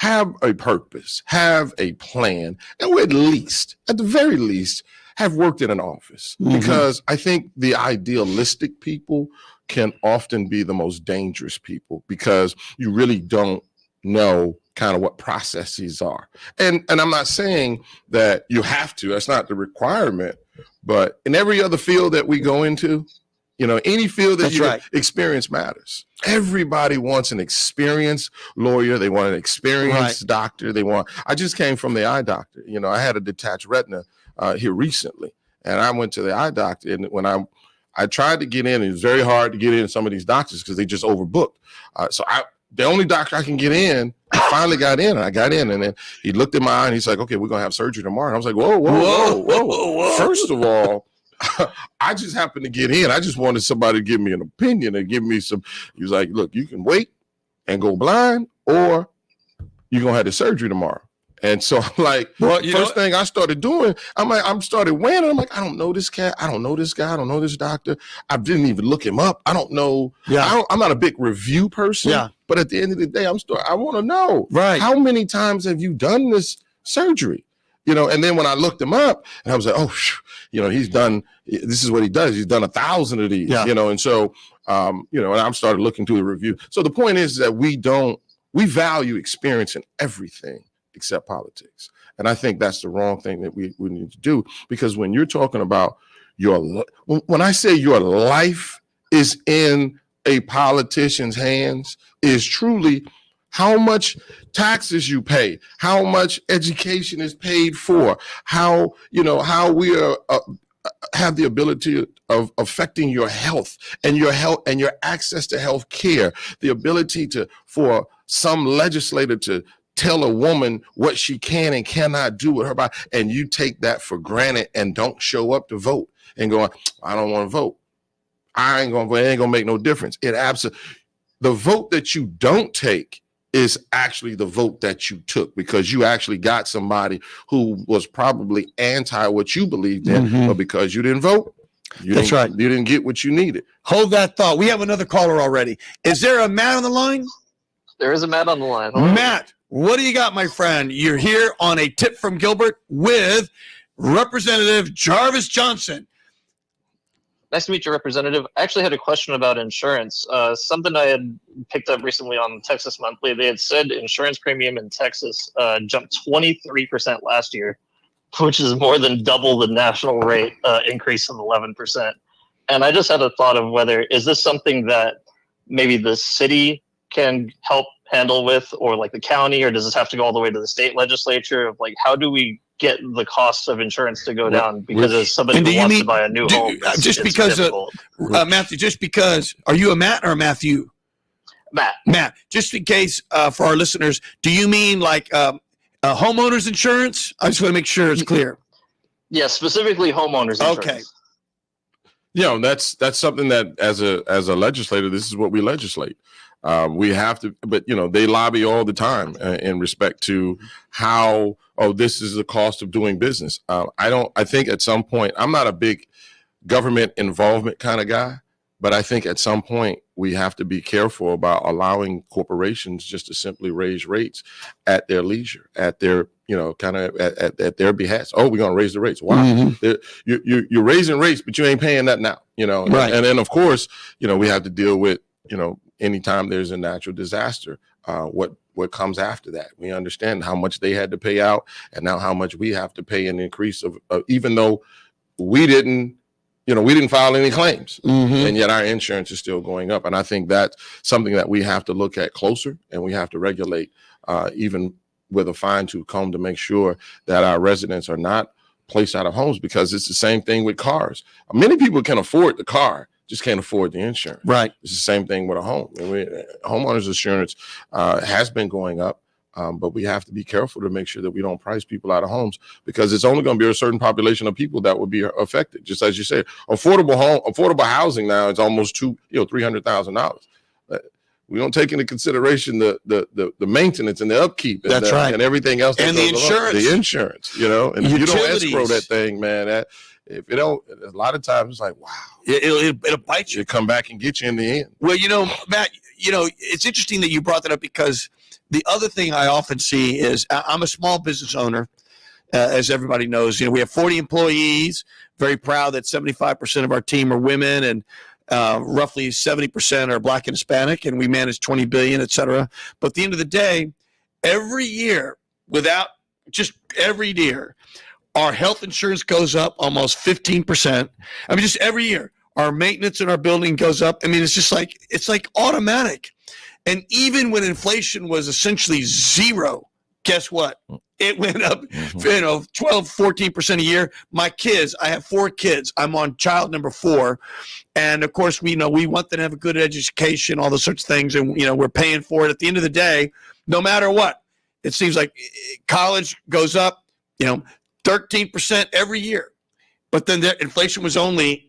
Speaker 4: Have a purpose, have a plan, and at the very least, have worked in an office. Because I think the idealistic people can often be the most dangerous people because you really don't know kind of what processes are. And I'm not saying that you have to, that's not the requirement, but in every other field that we go into, any field that experience matters. Everybody wants an experienced lawyer. They want an experienced doctor. I just came from the eye doctor. I had a detached retina here recently, and I went to the eye doctor. And when I I tried to get in. It was very hard to get in some of these doctors because they just overbooked. The only doctor I can get in, I finally got in. And I got in, and then he looked in my eye and he's like, "Okay, we're gonna have surgery tomorrow." And I was like, "Whoa. First of all, I just happened to get in. I just wanted somebody to give me an opinion and give me some." He was like, "Look, you can wait and go blind, or you're gonna have the surgery tomorrow." And so I'm like, first thing I started doing, I'm started weighing it. I'm like, I don't know this cat. I don't know this guy. I don't know this doctor. I didn't even look him up. I don't know. Yeah. I'm not a big review person. Yeah. But at the end of the day, I want to know, right, how many times have you done this surgery? And then when I looked him up, and I was like, oh, he's done, this is what he does. He's done 1,000 of these, and so, and I started looking through the review. So the point is that we value experience in everything except politics. And I think that's the wrong thing that we need to do, because when you're talking about when I say your life is in a politician's hands, is truly how much taxes you pay, how much education is paid for, how we are have the ability of affecting your health and your access to health care, the ability for some legislator to tell a woman what she can and cannot do with her body, and you take that for granted and don't show up to vote and go, I don't want to vote. I ain't gonna vote. It ain't gonna make no difference. The vote that you don't take is actually the vote that you took, because you actually got somebody who was probably anti what you believed in, but because you didn't vote, you didn't get what you needed.
Speaker 1: Hold that thought. We have another caller already. Is there a Matt on the line?
Speaker 6: There is a Matt on the line.
Speaker 1: Matt, what do you got, my friend? You're here on a tip from Gilbert with Representative Jarvis Johnson.
Speaker 6: Nice to meet you, Representative. I actually had a question about insurance. Something I had picked up recently on Texas Monthly. They had said insurance premium in Texas jumped 23% last year, which is more than double the national rate increase of 11%. And I just had a thought of is this something that maybe the city can help handle with, or like the county, or does this have to go all the way to the state legislature? Of how do we get the costs of insurance to go down? Because as somebody who wants to buy a new home,
Speaker 1: Matthew, just because, are you a Matt or a Matthew? Matt, just in case for our listeners, do you mean like homeowners insurance? I just want to make sure it's clear.
Speaker 6: Yeah, specifically homeowners insurance.
Speaker 1: Okay.
Speaker 4: That's something that as a legislator, this is what we legislate. We have to, but they lobby all the time in respect to how, this is the cost of doing business. I think at some point, I'm not a big government involvement kind of guy, but I think at some point we have to be careful about allowing corporations just to simply raise rates at their leisure, at their, kind of at their behest. Oh, we're going to raise the rates. Wow. Mm-hmm. You're raising rates, but you ain't paying that now, right. And then of course, we have to deal with, anytime there's a natural disaster, what comes after that. We understand how much they had to pay out, and now how much we have to pay an increase of even though we didn't file any claims, and yet our insurance is still going up. And I think that's something that we have to look at closer, and we have to regulate even with a fine-tooth comb to make sure that our residents are not placed out of homes, because it's the same thing with cars. Many people can afford the car, just can't afford the insurance. Right. It's the same thing with a home. Homeowners insurance has been going up, but we have to be careful to make sure that we don't price people out of homes, because it's only going to be a certain population of people that will be affected. Just as you said, affordable housing now is almost $300,000. We don't take into consideration the maintenance and the upkeep and, and everything else. And the insurance. And if you don't escrow that thing, man, if you don't, a lot of times it's like, wow, it'll bite you. It'll come back and get you in the end.
Speaker 1: Well, Matt, it's interesting that you brought that up, because the other thing I often see is I'm a small business owner, as everybody knows. We have 40 employees. Very proud that 75% of our team are women, and roughly 70% are Black and Hispanic, and we manage $20 billion, et cetera. But at the end of the day, every year, our health insurance goes up almost 15%. I mean, just every year, our maintenance in our building goes up. I mean, it's like automatic. And even when inflation was essentially zero Guess what? It went up, 12, 14% a year. My kids, I have 4 kids. I'm on child number 4. And of course, we want them to have a good education, all those sorts of things. And, we're paying for it. At the end of the day, no matter what, it seems like college goes up, 13% every year. But then the inflation was only,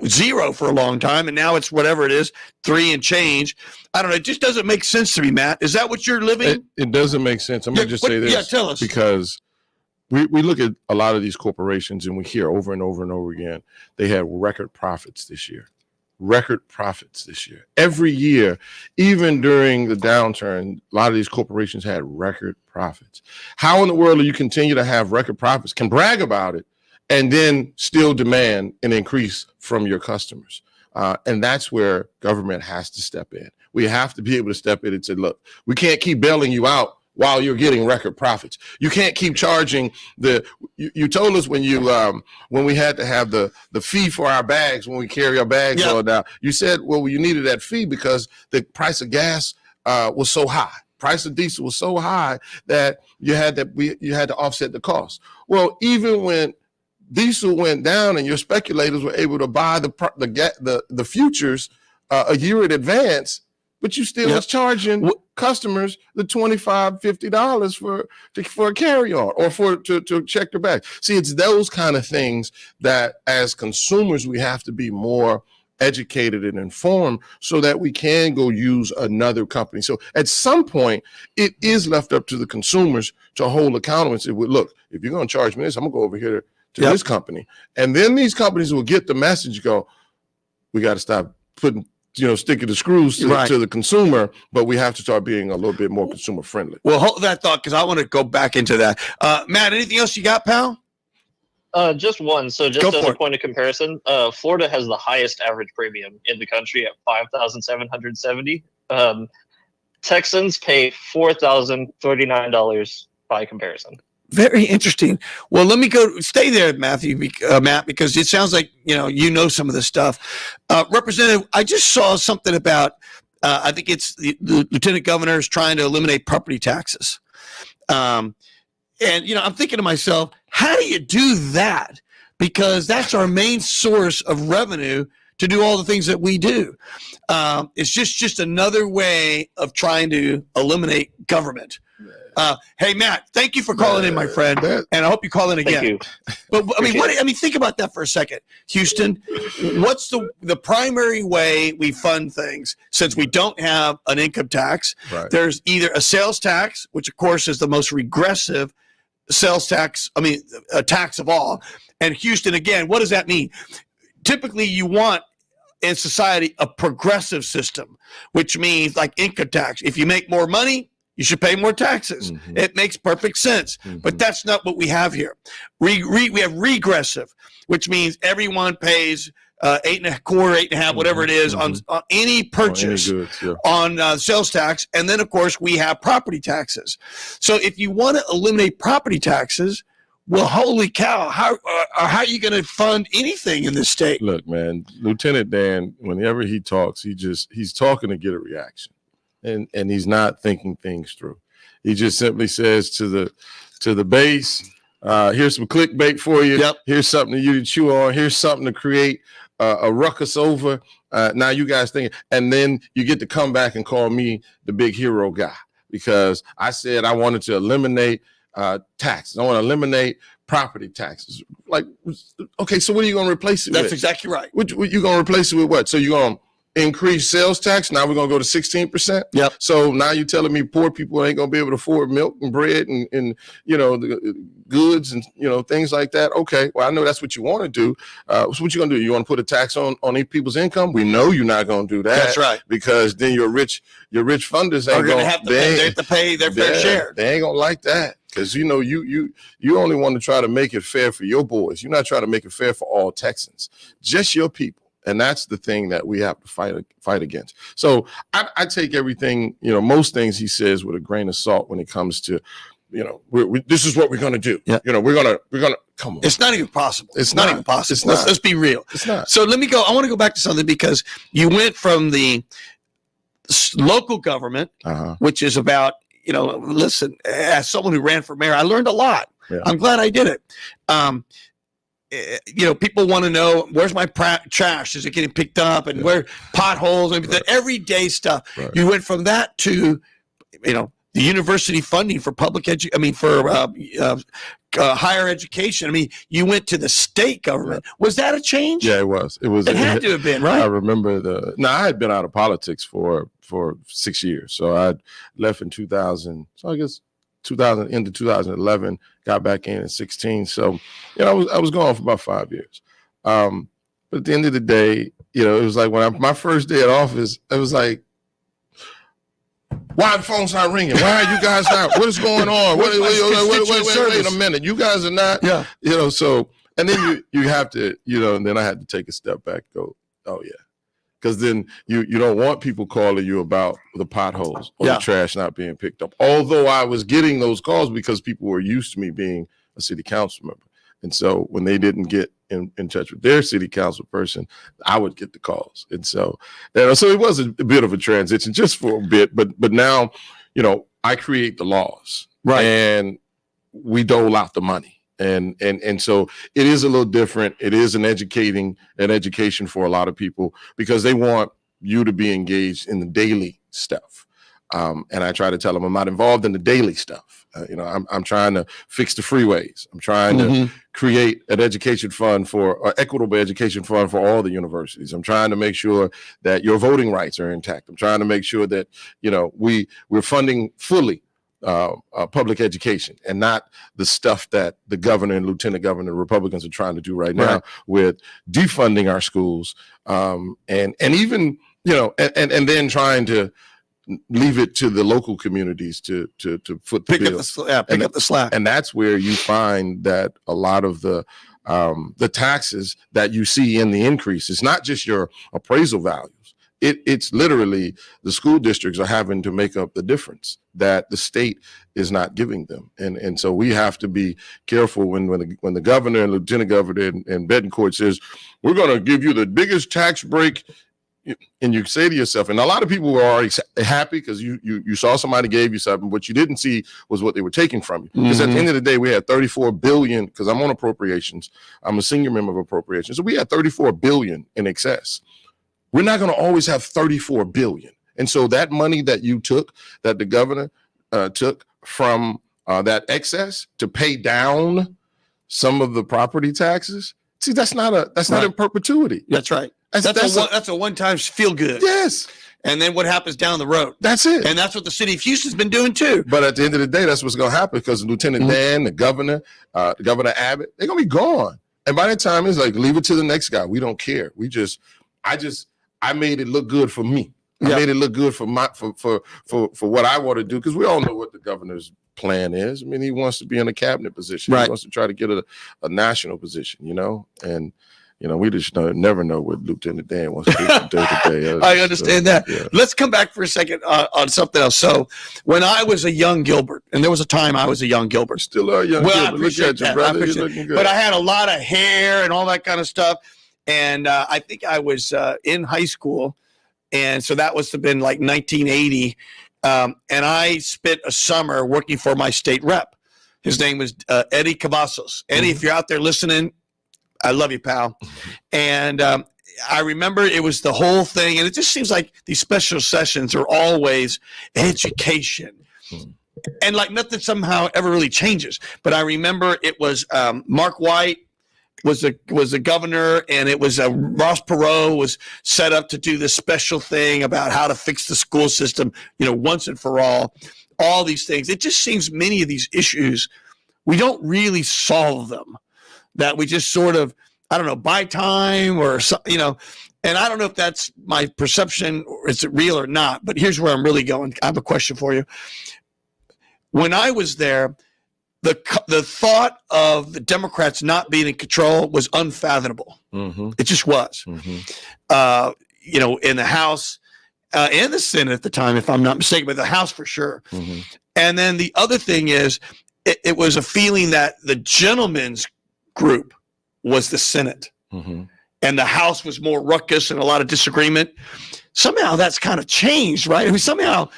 Speaker 1: 0 for a long time. And now it's whatever it is, 3 and change. I don't know. It just doesn't make sense to me, Matt. Is that what you're living?
Speaker 4: It doesn't make sense. I'm going to just say this.
Speaker 1: Yeah, tell us.
Speaker 4: Because we look at a lot of these corporations and we hear over and over and over again, they had record profits this year. Record profits this year. Every year, even during the downturn, a lot of these corporations had record profits. How in the world do you continue to have record profits, can brag about it, and then still demand an increase from your customers? And that's where government has to step in. We have to be able to step in and say, look, we can't keep bailing you out while you're getting record profits. You can't keep charging you told us when we had to have the fee for our bags, when we carry our bags all down, you said, well, you needed that fee because the price of gas was so high. Price of diesel was so high that you had to offset the cost. Well, even when diesel went down and your speculators were able to buy the futures a year in advance, but you still was charging customers the $25, $50 for a carry-on or to check their bag. See, it's those kind of things that as consumers we have to be more educated and informed so that we can go use another company. So at some point, it is left up to the consumers to hold accountable and say, well, look, if you're going to charge me this, I'm going to go over here to this company. And then these companies will get the message, go, we got to stop putting, sticking the screws to the consumer, but we have to start being a little bit more consumer friendly.
Speaker 1: Well, hold that thought because I want to go back into that. Matt, anything else you got, pal?
Speaker 6: Just one. So just as a point of comparison, Florida has the highest average premium in the country at $5,770. Texans pay $4,039 by comparison.
Speaker 1: Very interesting. Well, let me stay there, Matt, because it sounds like, you know some of this stuff. Representative, I just saw something about, I think it's the lieutenant governor is trying to eliminate property taxes. And, I'm thinking to myself, how do you do that? Because that's our main source of revenue to do all the things that we do. It's just another way of trying to eliminate government. Hey, Matt, thank you for calling in, my friend, and I hope you call in again.
Speaker 6: Thank you.
Speaker 1: But think about that for a second, Houston. What's the primary way we fund things since we don't have an income tax?
Speaker 4: Right.
Speaker 1: There's either a sales tax, which of course is the most regressive sales tax. A tax of all. And Houston, again, what does that mean? Typically, you want in society a progressive system, which means like income tax. If you make more money, you should pay more taxes. Mm-hmm. It makes perfect sense, but that's not what we have here. We have regressive, which means everyone pays 8.25, 8.5, whatever it is on any purchase on sales tax, and then of course we have property taxes. So if you want to eliminate property taxes, well, holy cow! How are you going to fund anything in this state?
Speaker 4: Look, man, Lieutenant Dan, whenever he talks, he's talking to get a reaction. And he's not thinking things through. He just simply says to the base, here's some clickbait for you.
Speaker 1: Yep.
Speaker 4: Here's something for you to chew on. Here's something to create a ruckus over. Now you guys think, and then you get to come back and call me the big hero guy because I said I wanted to eliminate taxes. I want to eliminate property taxes. Like, okay, so what are you going to replace it with?
Speaker 1: That's exactly right.
Speaker 4: What you going to replace it with? What? So you're going to increase sales tax. Now we're going to go to 16%.
Speaker 1: Yep.
Speaker 4: So now you're telling me poor people ain't going to be able to afford milk and bread and the goods and, things like that. Okay. Well, I know that's what you want to do. So what you going to do? You want to put a tax on people's income? We know you're not going to do that.
Speaker 1: That's right.
Speaker 4: Because then your rich funders ain't going to
Speaker 1: have to pay their fair share.
Speaker 4: They ain't going to like that. Because, you only want to try to make it fair for your boys. You're not trying to make it fair for all Texans, just your people. And that's the thing that we have to fight against. So I take everything, most things he says with a grain of salt when it comes to, this is what we're going to do.
Speaker 1: Yeah.
Speaker 4: We're going to come on.
Speaker 1: It's not even possible. It's not even possible.
Speaker 4: It's not.
Speaker 1: Let's be real.
Speaker 4: It's not.
Speaker 1: So let me go. I want to go back to something because you went from the local government, which is about, listen, as someone who ran for mayor, I learned a lot.
Speaker 4: Yeah.
Speaker 1: I'm glad I did it. People want to know, where's my trash? Is it getting picked up? And where potholes and the everyday stuff.
Speaker 4: Right.
Speaker 1: You went from that to, the university funding for higher education. I mean, you went to the state government. Was that a change?
Speaker 4: Yeah, it was.
Speaker 1: It had to have been, right?
Speaker 4: I remember I had been out of politics for 6 years. So I left in 2000. So I guess 2000 into 2011, got back in 16. So, I was gone for about 5 years. But at the end of the day, it was like my first day at office, it was like, why the phone's not ringing? Why are you guys not? What is going on? Wait a minute. You guys are not, so, and then you have to, and then I had to take a step back, go, oh yeah. Because then you don't want people calling you about the potholes or the trash not being picked up. Although I was getting those calls because people were used to me being a city council member. And so when they didn't get in touch with their city council person, I would get the calls. And so, so it was a bit of a transition just for a bit. But now, I create the laws. Right. And we dole out the money. And so it is a little different. It is an education for a lot of people because they want you to be engaged in the daily stuff. And I try to tell them I'm not involved in the daily stuff. I'm trying to fix the freeways. I'm trying to create an education fund equitable education fund for all the universities. I'm trying to make sure that your voting rights are intact. I'm trying to make sure that, we're funding fully public education and not the stuff that the governor and lieutenant governor Republicans are trying to do right now with defunding our schools and even and then trying to leave it to the local communities to foot the bill. Pick up the slack. And that's where you find that a lot of the taxes that you see in the increase is not just your appraisal values. It's literally the school districts are having to make up the difference that the state is not giving them. And so we have to be careful when the governor and lieutenant governor and Betancourt says, we're going to give you the biggest tax break. And you say to yourself, and a lot of people were already happy because you saw somebody gave you something. What you didn't see was what they were taking from you. Because at the end of the day, we had $34 billion, because I'm on appropriations. I'm a senior member of appropriations. So we had $34 billion in excess. We're not going to always have $34 billion. And so that money that you took, that the governor took from that excess to pay down some of the property taxes, see, that's not in perpetuity.
Speaker 1: That's right. That's a one-time feel good. Yes. And then what happens down the road? That's it. And that's what the city of Houston's been doing too.
Speaker 4: But at the end of the day, that's what's going to happen because Lieutenant Dan, the governor Abbott, they're going to be gone. And by the time it's like, leave it to the next guy. We don't care. I made it look good for me. I made it look good for what I want to do because we all know what the governor's plan is. I mean, he wants to be in a cabinet position. Right. He wants to try to get a national position, and we just never know what Lieutenant Dan wants to do from day to day.
Speaker 1: I understand that. Yeah. Let's come back for a second on something else. So when I was a young Gilbert, and there was a time I was a young Gilbert.
Speaker 4: Still a young Gilbert. I appreciate that. Brother. You're looking good.
Speaker 1: But I had a lot of hair and all that kind of stuff. And I think I was in high school. And so that must have been like 1980. And I spent a summer working for my state rep. His name was Eddie Cavazos. Eddie, if you're out there listening, I love you, pal. And I remember it was the whole thing. And it just seems like these special sessions are always education. And like nothing somehow ever really changes. But I remember it was Mark White was the governor, and it was Ross Perot was set up to do this special thing about how to fix the school system, once and for all these things. It just seems many of these issues, we don't really solve them, that we just sort of, I don't know, buy time or, and I don't know if that's my perception or is it real or not, but here's where I'm really going. I have a question for you. When I was there, the thought of the Democrats not being in control was unfathomable. It just was. In the House and the Senate at the time, if I'm not mistaken, but the House for sure. And then the other thing is, it was a feeling that the gentleman's group was the Senate, and the House was more ruckus and a lot of disagreement. Somehow that's kind of changed, right? I mean, somehow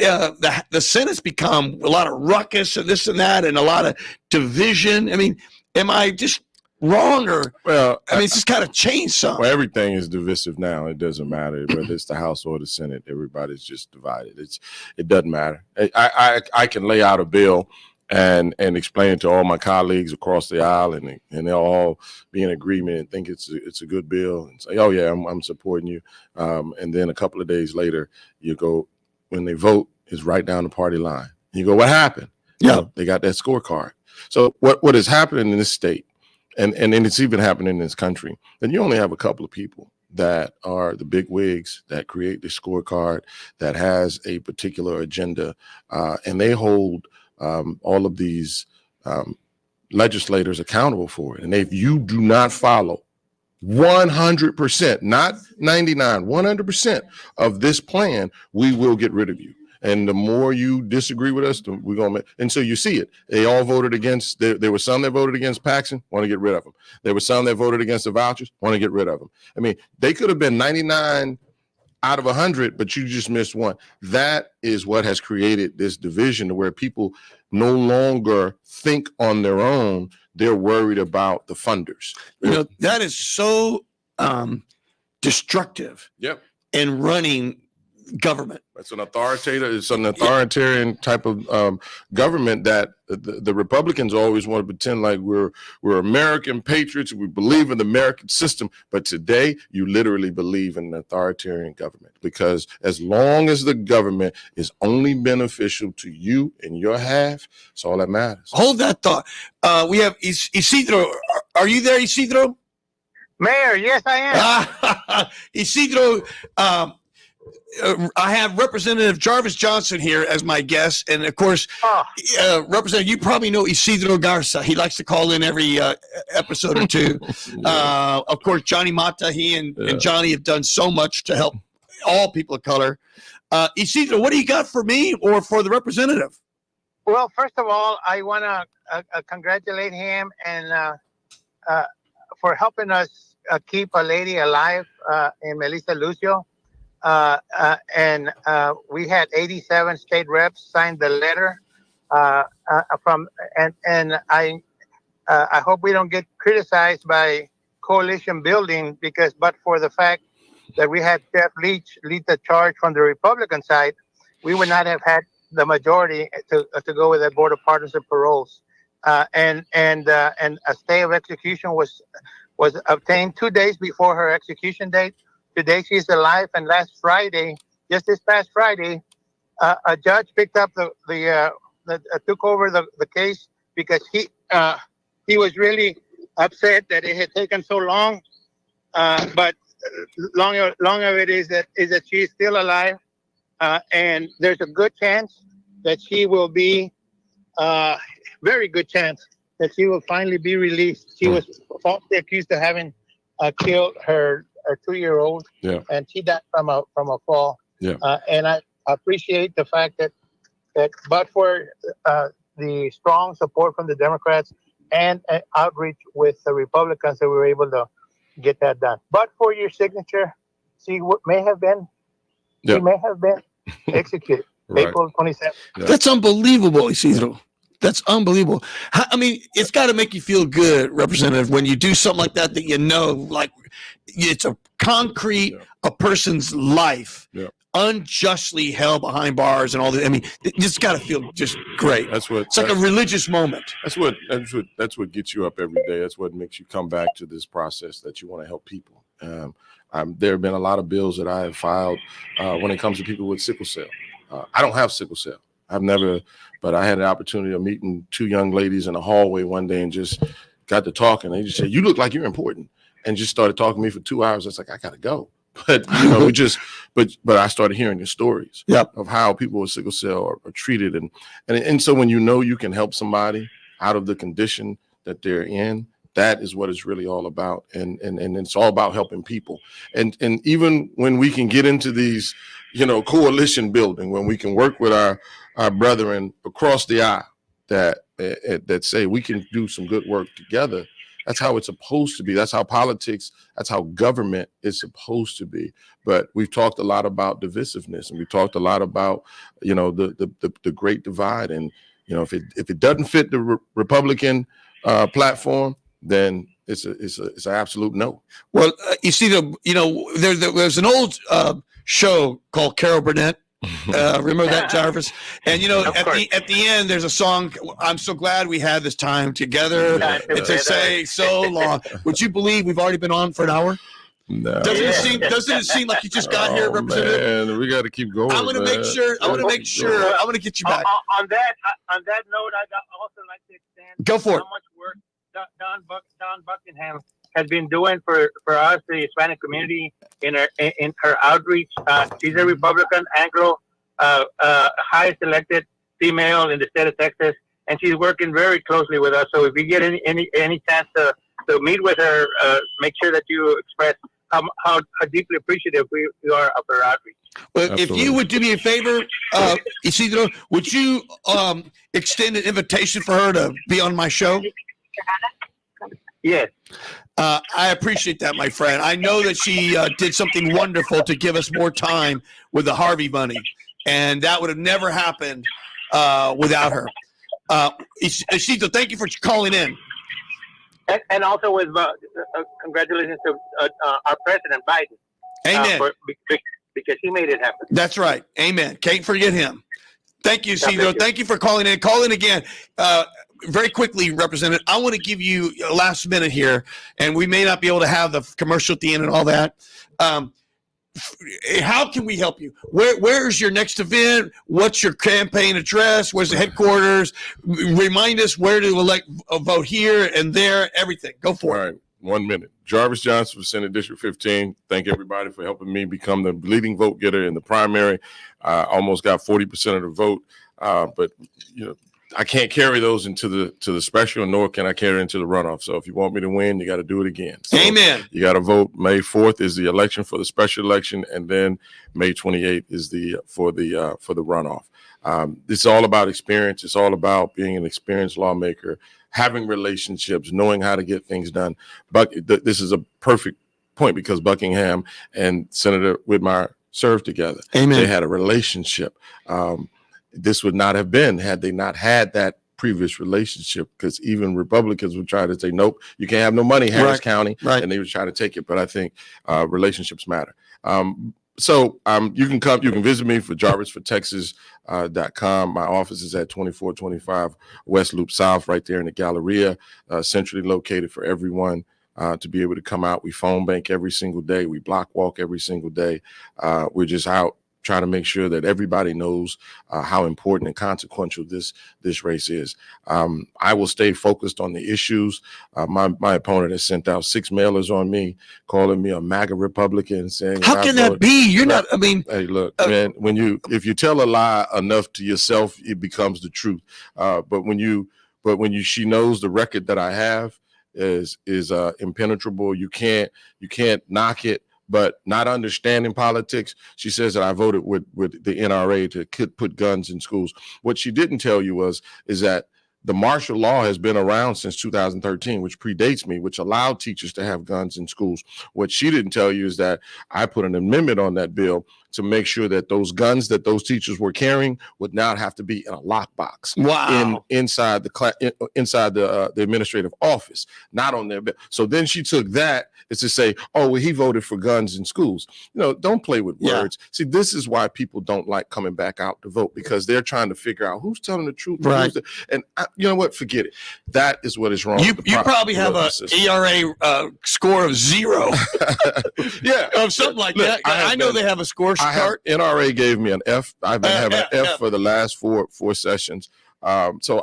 Speaker 1: the Senate's become a lot of ruckus and this and that and a lot of division. I mean, am I just wrong, or
Speaker 4: Well,
Speaker 1: I mean, it's just kind of changed some.
Speaker 4: Well, everything is divisive now. It doesn't matter whether it's the House or the Senate. Everybody's just divided. It doesn't matter. I can lay out a bill and explain it to all my colleagues across the aisle, and they'll all be in agreement and think it's a good bill and say, oh yeah, I'm supporting you. And then a couple of days later, you go, when they vote, it's right down the party line. You go, what happened?
Speaker 1: Yeah,
Speaker 4: they got that scorecard. So what is happening in this state, and it's even happening in this country, then you only have a couple of people that are the big wigs that create the scorecard that has a particular agenda, and they hold all of these legislators accountable for it. And if you do not follow 100%, not 99, 100% of this plan, we will get rid of you. And the more you disagree with us, we're going to. And so you see it. They all voted against. There were some that voted against Paxson, want to get rid of them. There were some that voted against the vouchers, want to get rid of them. I mean, they could have been 99 out of 100, but you just missed one. That is what has created this division to where people no longer think on their own. They're worried about the funders.
Speaker 1: You know, that is so destructive.
Speaker 4: Yep.
Speaker 1: In running government.
Speaker 4: It's an authoritarian type of government that the Republicans always want to pretend like we're American patriots. We believe in the American system. But today, you literally believe in an authoritarian government, because as long as the government is only beneficial to you and your half, it's all that matters.
Speaker 1: Hold that thought. We have Isidro. Are you there, Isidro?
Speaker 7: Mayor, yes, I am.
Speaker 1: Isidro, I have Representative Jarvis Johnson here as my guest, and of course, Representative, you probably know Isidro Garza. He likes to call in every episode or two. Of course, Johnny Mata, he and Johnny have done so much to help all people of color. Isidro, what do you got for me or for the representative?
Speaker 7: Well, first of all, I want to congratulate him and for helping us keep a lady alive in Melissa Lucio. And we had 87 state reps sign the letter and I hope we don't get criticized by coalition building, but for the fact that we had Jeff Leach lead the charge from the Republican side, we would not have had the majority to go with the Board of Pardons and Paroles. And a stay of execution was obtained 2 days before her execution date. Today she's alive, and last Friday, just this past Friday, a judge picked up took over the case because he was really upset that it had taken so long. But long of it is that she is still alive, and there's a good chance that she will be, very good chance that she will finally be released. She was falsely accused of having killed her 2-year-old, and she died from a fall. And I appreciate the fact that but for the strong support from the Democrats and outreach with the Republicans, that we were able to get that done. But for your signature, see what may have been, she may have been executed. Right. April 27th.
Speaker 1: That's unbelievable, Isidro. That's unbelievable. I mean, it's got to make you feel good, Representative, when you do something like that you know, like it's a concrete, a person's life unjustly held behind bars and all that. I mean, it's got to feel just great. It's like a religious moment.
Speaker 4: That's what gets you up every day. That's what makes you come back to this process that you want to help people. There have been a lot of bills that I have filed when it comes to people with sickle cell. I don't have sickle cell. I've never, but I had an opportunity of meeting 2 young ladies in a hallway one day and just got to talking. They just said, "You look like you're important," and just started talking to me for 2 hours. I was like, I gotta go. But but I started hearing the stories of how people with sickle cell are treated, and so when you know you can help somebody out of the condition that they're in, that is what it's really all about, and it's all about helping people. And even when we can get into these, coalition building, when we can work with our brethren across the aisle that say we can do some good work together, That's how it's supposed to be. That's how politics, that's how government is supposed to be. But we've talked a lot about divisiveness, and we talked a lot about, the great divide. And, if it doesn't fit the Republican platform, then it's an absolute no.
Speaker 1: Well, you see, there's an old show called Carol Burnett. Remember that, Jarvis? And at the end, there's a song. I'm so glad we had this time together to say so long. Would you believe we've already been on for an hour?
Speaker 4: No.
Speaker 1: Doesn't it seem like you just got here, Representative?
Speaker 4: Man, we got to keep going.
Speaker 1: I'm going to make sure. I'm going to get you back.
Speaker 7: On that note, I'd also like to extend
Speaker 1: Go for it.
Speaker 7: how much work Don Buckingham has been doing for us, the Hispanic community, in her outreach. She's a Republican Anglo, highest elected female in the state of Texas, and she's working very closely with us. So if you get any chance to meet with her, make sure that you express how deeply appreciative we are of her outreach.
Speaker 1: Well, if you would do me a favor, Isidro, would you extend an invitation for her to be on my show?
Speaker 7: Yes.
Speaker 1: I appreciate that, my friend. I know that she did something wonderful to give us more time with the Harvey money, and that would have never happened without her. Isidro, thank you for calling in.
Speaker 7: And also with congratulations to our President Biden.
Speaker 1: Amen.
Speaker 7: Because he made it happen.
Speaker 1: That's right. Amen. Can't forget him. Thank you, Isidro. Thank you for calling in. Call in again. Very quickly, Representative, I want to give you a last minute here, and we may not be able to have the commercial at the end and all that. How can we help you? Where's your next event? What's your campaign address? Where's the headquarters? Remind us where to vote here and there, everything. Go for it.
Speaker 4: All right, 1 minute. Jarvis Johnson for Senate District 15. Thank everybody for helping me become the leading vote getter in the primary. Almost got 40% of the vote, but I can't carry those into the special, nor can I carry into the runoff. So if you want me to win, you got to do it again. So
Speaker 1: Amen.
Speaker 4: You got to vote. May 4th is the election for the special election, and then May 28th is for the runoff. It's all about experience. It's all about being an experienced lawmaker, having relationships, knowing how to get things done. But this is a perfect point because Buckingham and Senator Whitmire served together.
Speaker 1: Amen.
Speaker 4: They had a relationship. This would not have been had they not had that previous relationship, because even Republicans would try to say, nope, you can't have no money, Harris County, and they would try to take it. But I think relationships matter. So you can come, you can visit me for jarvisfortexas.com. My office is at 2425 West Loop South, right there in the Galleria, centrally located for everyone to be able to come out. We phone bank every single day. We block walk every single day. We're just out trying to make sure that everybody knows how important and consequential this race is. I will stay focused on the issues. My opponent has sent out 6 mailers on me, calling me a MAGA Republican, saying,
Speaker 1: how can that be? You're not, I mean,
Speaker 4: hey, look, man, if you tell a lie enough to yourself, it becomes the truth. But when she knows the record that I have is impenetrable. You can't knock it. But not understanding politics, she says that I voted with the NRA to put guns in schools. What she didn't tell you is that the martial law has been around since 2013, which predates me, which allowed teachers to have guns in schools. What she didn't tell you is that I put an amendment on that bill to make sure that those guns that those teachers were carrying would not have to be in a lockbox.
Speaker 1: Wow.
Speaker 4: Inside the administrative office, not on their bill. So then she took that as to say, oh, well, he voted for guns in schools. Don't play with words. Yeah. See, this is why people don't like coming back out to vote, because they're trying to figure out who's telling the truth.
Speaker 1: Right.
Speaker 4: And you know what? Forget it. That is what is wrong.
Speaker 1: You probably have a ERA score of 0.
Speaker 4: Yeah.
Speaker 1: Of something like that. I know they have a score chart.
Speaker 4: NRA gave me an F. I've been having an F for the last four sessions. So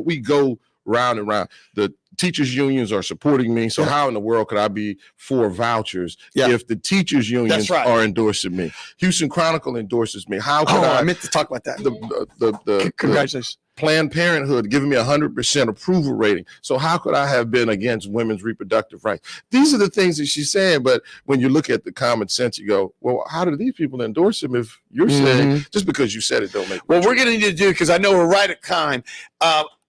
Speaker 4: we go round and round. The teachers unions are supporting me. So how in the world could I be for vouchers if the teachers unions are endorsing me? Houston Chronicle endorses me. How could I
Speaker 1: meant to talk about that.
Speaker 4: The
Speaker 1: congratulations.
Speaker 4: Planned Parenthood giving me 100% approval rating. So how could I have been against women's reproductive rights? These are the things that she's saying. But when you look at the common sense, you go, well, how do these people endorse him if you're saying just because you said it don't make
Speaker 1: What we're going to need to do, because I know we're right at time,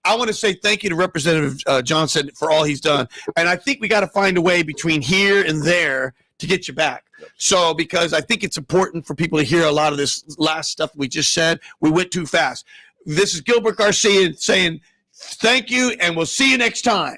Speaker 1: I want to say thank you to Representative Johnson for all he's done. And I think we got to find a way between here and there to get you back. So, because I think it's important for people to hear a lot of this last stuff we just said. We went too fast. This is Gilbert Garcia saying thank you, and we'll see you next time.